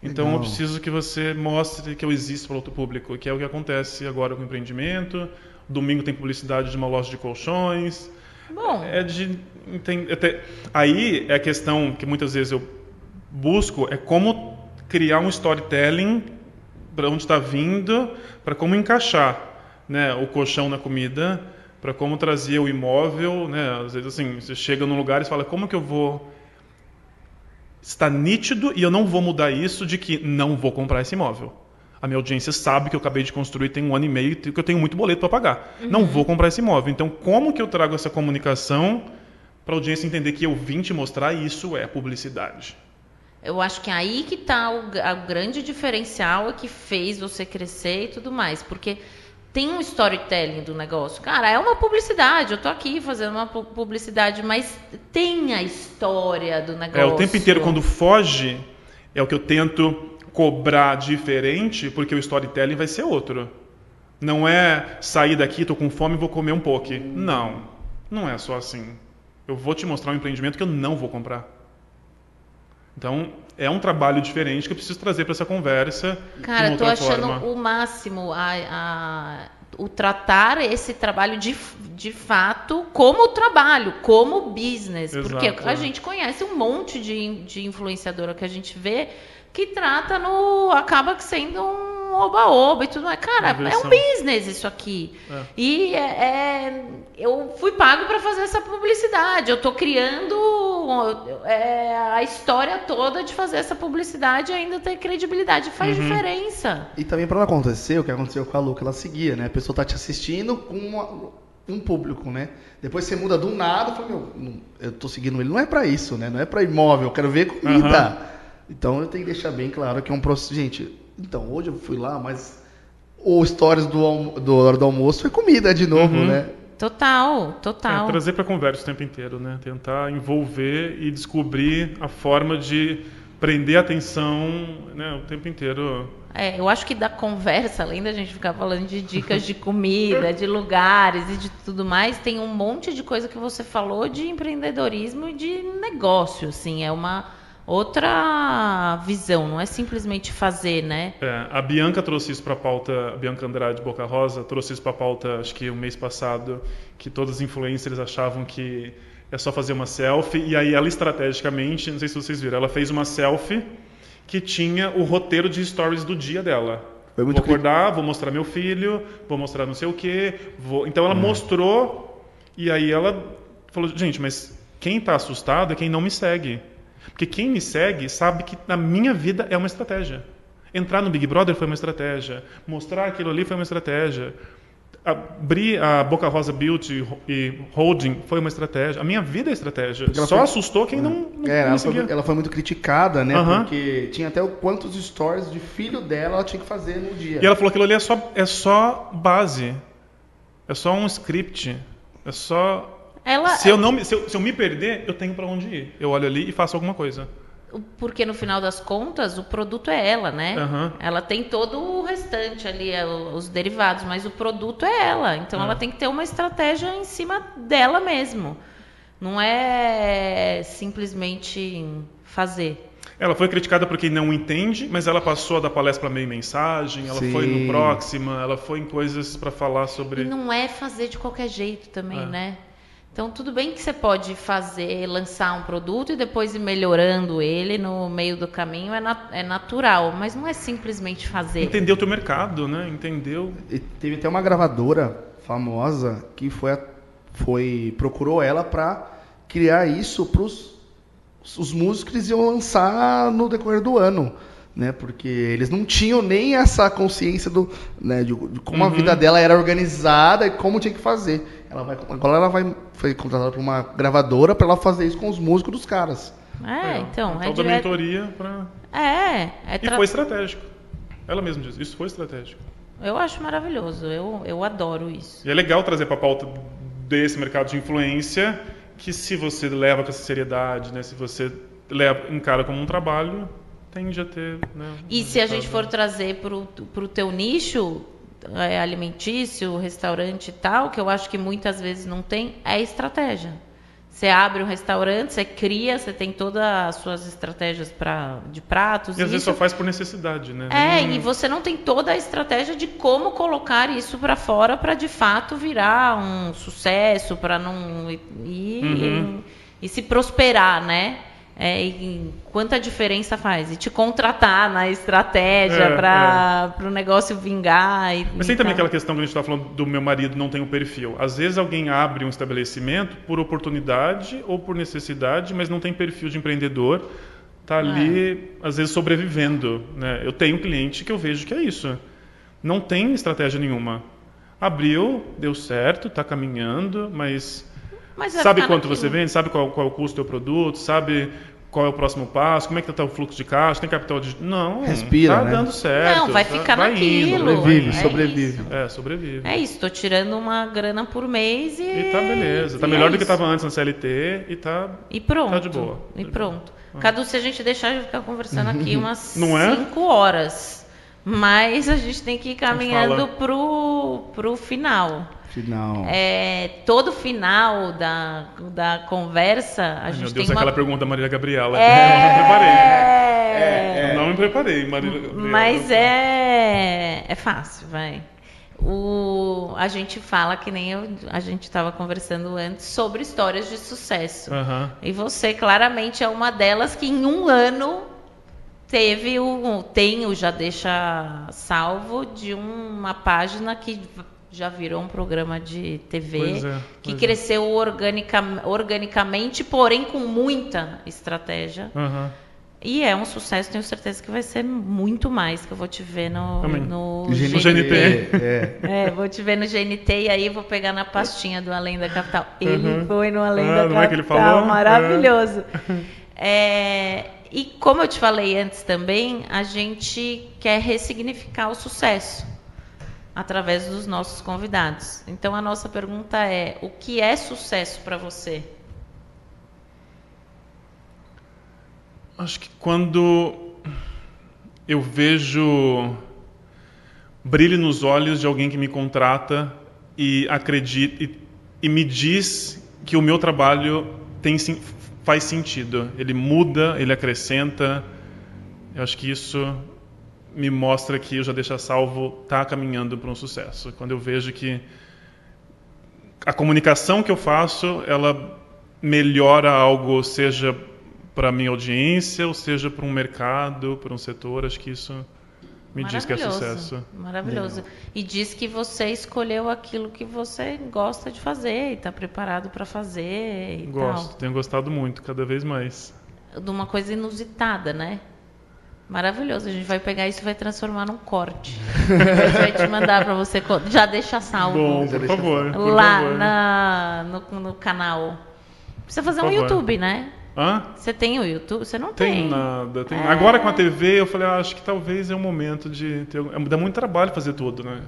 Então eu preciso que você mostre que eu existo para outro público, que é o que acontece agora com o empreendimento. Domingo tem publicidade de uma loja de colchões. Bom. Aí é a questão que muitas vezes eu busco, é como criar um storytelling para onde está vindo, para como encaixar, né, o colchão na comida, para como trazer o imóvel, né? Às vezes assim, você chega num lugar e fala, como que eu vou estar nítido e eu não vou mudar isso de que não vou comprar esse imóvel. A minha audiência sabe que eu acabei de construir tem 1 ano e meio e que eu tenho muito boleto para pagar. Não vou comprar esse imóvel. Então, como que eu trago essa comunicação para a audiência entender que eu vim te mostrar e isso é publicidade? Eu acho que é aí que está o grande diferencial que fez você crescer e tudo mais. Porque tem um storytelling do negócio. Cara, é uma publicidade, eu tô aqui fazendo uma publicidade, mas tem a história do negócio. O tempo inteiro, quando foge, é o que eu tento cobrar diferente, porque o storytelling vai ser outro. Não é sair daqui, tô com fome e vou comer um poke. Não é só assim. Eu vou te mostrar um empreendimento que eu não vou comprar. Então, é um trabalho diferente que eu preciso trazer para essa conversa. Cara, eu tô achando o máximo o tratar esse trabalho de fato como trabalho, como business. Exato. Porque a gente conhece um monte de influenciadora que a gente vê que trata acaba sendo um oba-oba e tudo mais. Cara, é um business isso aqui. E eu fui pago para fazer essa publicidade. Eu tô criando a história toda de fazer essa publicidade e ainda ter credibilidade. Faz diferença. E também para não acontecer o que aconteceu com a Lu, que ela seguia, né? A pessoa tá te assistindo com um público, né? Depois você muda do nada, fala, eu tô seguindo ele. Não é para isso, né? Não é para imóvel, eu quero ver comida. Então eu tenho que deixar bem claro que é um processo. Gente, então, hoje eu fui lá, mas o stories do hora do almoço foi comida de novo, né? Total. Trazer para a conversa o tempo inteiro, né? Tentar envolver e descobrir a forma de prender a atenção, né, o tempo inteiro. Eu acho que da conversa, além da gente ficar falando de dicas de comida, de lugares e de tudo mais, tem um monte de coisa que você falou de empreendedorismo e de negócio, assim, é uma outra visão, não é simplesmente fazer, né? A Bianca trouxe isso para a pauta, a Bianca Andrade Boca Rosa trouxe isso para a pauta, acho que o mês passado, que todos os influencers achavam que é só fazer uma selfie, e aí ela estrategicamente, não sei se vocês viram, ela fez uma selfie que tinha o roteiro de stories do dia dela. Vou acordar, vou mostrar meu filho, vou mostrar não sei o quê, então ela mostrou, e aí ela falou, gente, mas quem está assustado é quem não me segue. Porque quem me segue sabe que na minha vida é uma estratégia. Entrar no Big Brother foi uma estratégia. Mostrar aquilo ali foi uma estratégia. Abrir a Boca Rosa Beauty e Holding foi uma estratégia. A minha vida é estratégia. Só assustou quem não me seguia. Ela foi muito criticada, né? Porque tinha até quantos stories de filho dela ela tinha que fazer no dia. E ela falou que aquilo ali é só base. É só um script. É só... Se eu me perder, eu tenho para onde ir. Eu olho ali e faço alguma coisa. Porque no final das contas, o produto é ela, né? Ela tem todo o restante ali, os derivados, mas o produto é ela. Então ela tem que ter uma estratégia em cima dela mesmo. Não é simplesmente fazer. Ela foi criticada por quem não entende, mas ela passou a dar palestra para meio mensagem, ela foi no Próxima, ela foi em coisas para falar sobre... E não é fazer de qualquer jeito também, né? Então, tudo bem que você pode lançar um produto e depois ir melhorando ele no meio do caminho, é natural, mas não é simplesmente fazer. Entendeu o teu mercado, né? Entendeu. E teve até uma gravadora famosa que procurou ela para criar isso para os músicos que eles iam lançar no decorrer do ano. Né, porque eles não tinham nem essa consciência de como a vida dela era organizada e como tinha que fazer. Agora ela foi contratada por uma gravadora para ela fazer isso com os músicos dos caras. Então da mentoria para... E foi estratégico. Ela mesma diz, isso foi estratégico. Eu acho maravilhoso, eu adoro isso. E é legal trazer para a pauta desse mercado de influência que se você leva com essa seriedade, né, se você encara como um trabalho... tende a ter, né, e se a gente for trazer para o teu nicho alimentício, restaurante e tal, que eu acho que muitas vezes não tem, é estratégia. Você abre um restaurante, você cria, você tem todas as suas estratégias de pratos. E às vezes só faz por necessidade, né? E você não tem toda a estratégia de como colocar isso para fora para de fato virar um sucesso, para não e se prosperar, né? E quanta diferença faz? E te contratar na estratégia para o negócio vingar. Mas tem também aquela questão que a gente está falando do meu marido não tem o perfil. Às vezes alguém abre um estabelecimento por oportunidade ou por necessidade, mas não tem perfil de empreendedor. Está ali, às vezes, sobrevivendo. Né? Eu tenho um cliente que eu vejo que é isso. Não tem estratégia nenhuma. Abriu, deu certo, está caminhando, mas sabe quanto você vende, sabe qual é o custo do teu produto, sabe qual é o próximo passo, como é que tá o fluxo de caixa, tem capital de... Não, respira, tá né? dando certo. Não, vai ficar naquilo. Sobrevive. Sobrevive. É isso, tô tirando uma grana por mês E tá beleza. Tá melhor do que tava antes na CLT e tá... E pronto. Tá de boa. E pronto. Cadu, se a gente deixar, a gente ficar conversando aqui umas 5 horas. Mas a gente tem que ir caminhando pro final. Todo final da conversa, a gente meu Deus, tem aquela pergunta da Marília Gabriela. Eu não me preparei. Marília Gabriela. Mas é fácil, vai. A gente fala, que nem a gente estava conversando antes, sobre histórias de sucesso. E você claramente é uma delas que em um ano tem o Já Deixa Salvo, de uma página que já virou um programa de TV, que cresceu organicamente, porém com muita estratégia. E é um sucesso, tenho certeza que vai ser muito mais, que eu vou te ver no GNT. Vou te ver no GNT e aí vou pegar na pastinha do Além da Capital. Ele foi no Além da Capital, é que ele falou? Maravilhoso. E como eu te falei antes também, a gente quer ressignificar o sucesso através dos nossos convidados. Então a nossa pergunta é: o que é sucesso para você? Acho que quando eu vejo brilho nos olhos de alguém que me contrata e acredita e me diz que o meu trabalho faz sentido, ele muda, ele acrescenta, eu acho que isso me mostra que o Já Deixa Salvo está caminhando para um sucesso. Quando eu vejo que a comunicação que eu faço, ela melhora algo, seja para a minha audiência, ou seja para um mercado, para um setor, acho que isso me diz que é sucesso. Maravilhoso. E diz que você escolheu aquilo que você gosta de fazer e está preparado para fazer e Gosto, tenho gostado muito, cada vez mais. De uma coisa inusitada, né? Maravilhoso. A gente vai pegar isso e vai transformar num corte. Depois vai te mandar para você. Já deixa salvo. Bom, por favor. Lá no canal. Precisa fazer um YouTube, né? Você tem o YouTube? Você não tem? Tem nada. Agora com a TV, eu falei, acho que talvez é o momento de ter... Dá muito trabalho fazer tudo, né?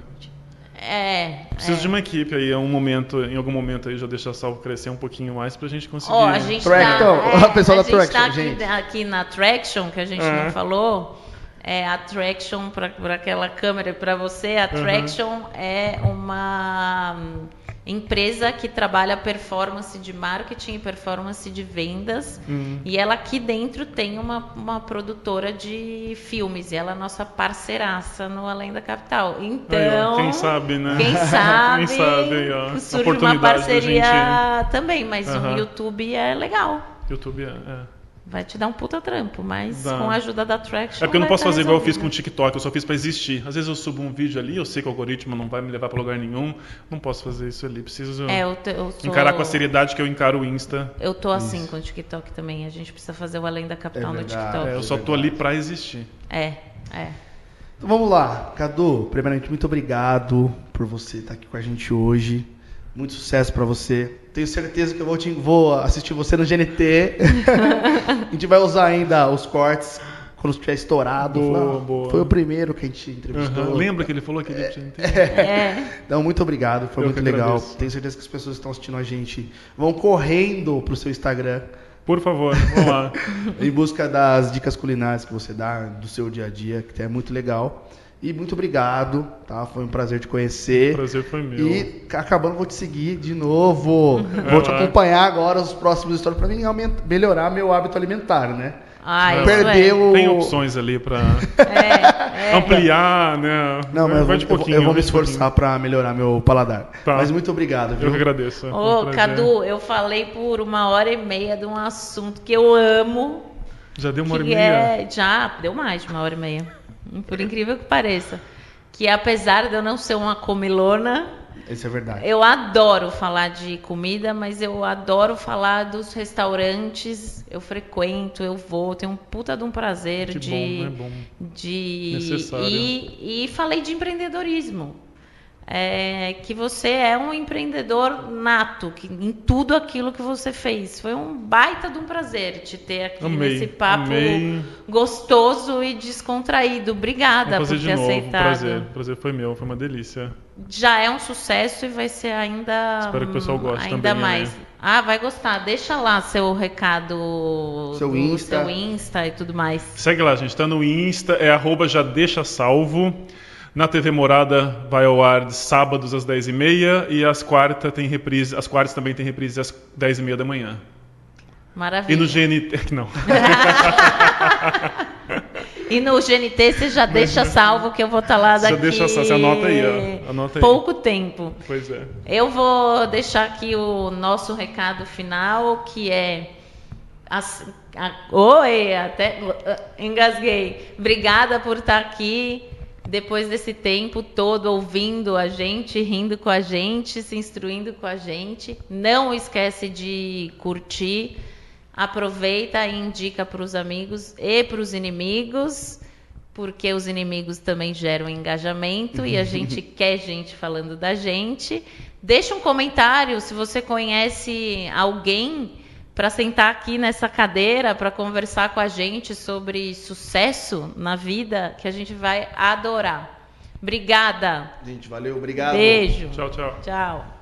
Preciso de uma equipe aí, em algum momento aí, Já Deixa Salvo crescer um pouquinho mais pra gente conseguir... A gente tá aqui na Traction, que a gente não falou. A Traction, para aquela câmera, para você, a Traction é uma empresa que trabalha performance de marketing e performance de vendas. E ela aqui dentro tem uma produtora de filmes. E ela é nossa parceiraça no Além da Capital. Então, quem sabe, né? Quem sabe surge uma parceria também. Mas o YouTube é legal. YouTube Vai te dar um puta trampo, mas com a ajuda da Traction... É porque eu não posso fazer igual eu fiz com o TikTok, eu só fiz pra existir. Às vezes eu subo um vídeo ali, eu sei que o algoritmo não vai me levar pra lugar nenhum, não posso fazer isso ali. Preciso encarar com a seriedade que eu encaro o Insta. Eu tô assim com o TikTok também, a gente precisa fazer o Além da Capital no TikTok. Eu só tô ali pra existir. Então vamos lá, Cadu, primeiramente muito obrigado por você estar aqui com a gente hoje. Muito sucesso pra você. Tenho certeza que eu vou assistir você no GNT. A gente vai usar ainda os cortes quando estiver estourado. Boa. Foi o primeiro que a gente entrevistou. Lembra que ele falou que ele tinha... Então, muito obrigado. Foi muito legal. Agradeço. Tenho certeza que as pessoas que estão assistindo a gente vão correndo pro seu Instagram. Por favor, vamos lá. Em busca das dicas culinárias que você dá do seu dia a dia, que é muito legal. E muito obrigado, tá? Foi um prazer te conhecer. O prazer foi meu. E acabando, vou te seguir de novo. Vou te acompanhar agora os próximos stories para mim melhorar meu hábito alimentar, né? Tem opções ali para ampliar, né? Não, mas eu vou me esforçar para melhorar meu paladar. Tá. Mas muito obrigado, viu? Eu que agradeço. Cadu, eu falei por 1h30 de um assunto que eu amo. Já deu 1h30? Já deu mais de 1h30. Por incrível que pareça. Que apesar de eu não ser uma comilona... Isso é verdade. Eu adoro falar de comida, mas eu adoro falar dos restaurantes. Eu frequento, eu vou, tenho um puta de um prazer bom. Necessário. E falei de empreendedorismo. que você é um empreendedor nato em tudo aquilo que você fez. Foi um baita de um prazer te ter aqui nesse papo gostoso e descontraído. Obrigada por ter aceitado. O prazer foi meu, foi uma delícia. Já é um sucesso e vai ser ainda. Espero que o pessoal goste ainda também. Mais. Vai gostar. Deixa lá seu recado, seu Insta e tudo mais. Segue lá, gente. Tá no Insta, é @jadechasalvo. Na TV Morada vai ao ar de sábados às 10h30 e às quartas tem reprise. As quartas também tem reprise às 10h30 da manhã. Maravilha. E no GNT, não. E no GNT você já deixa salvo que eu vou estar lá daqui. Já deixa salvo, você anota aí, ó. Anota aí. Pouco tempo. Pois é. Eu vou deixar aqui o nosso recado final, que é Oi, até engasguei. Obrigada por estar aqui. Depois desse tempo todo ouvindo a gente, rindo com a gente, se instruindo com a gente. Não esquece de curtir, aproveita e indica para os amigos e para os inimigos, porque os inimigos também geram engajamento e a gente quer gente falando da gente. Deixa um comentário se você conhece alguém para sentar aqui nessa cadeira, para conversar com a gente sobre sucesso na vida, que a gente vai adorar. Obrigada. Gente, valeu, obrigado. Beijo. Tchau, tchau. Tchau.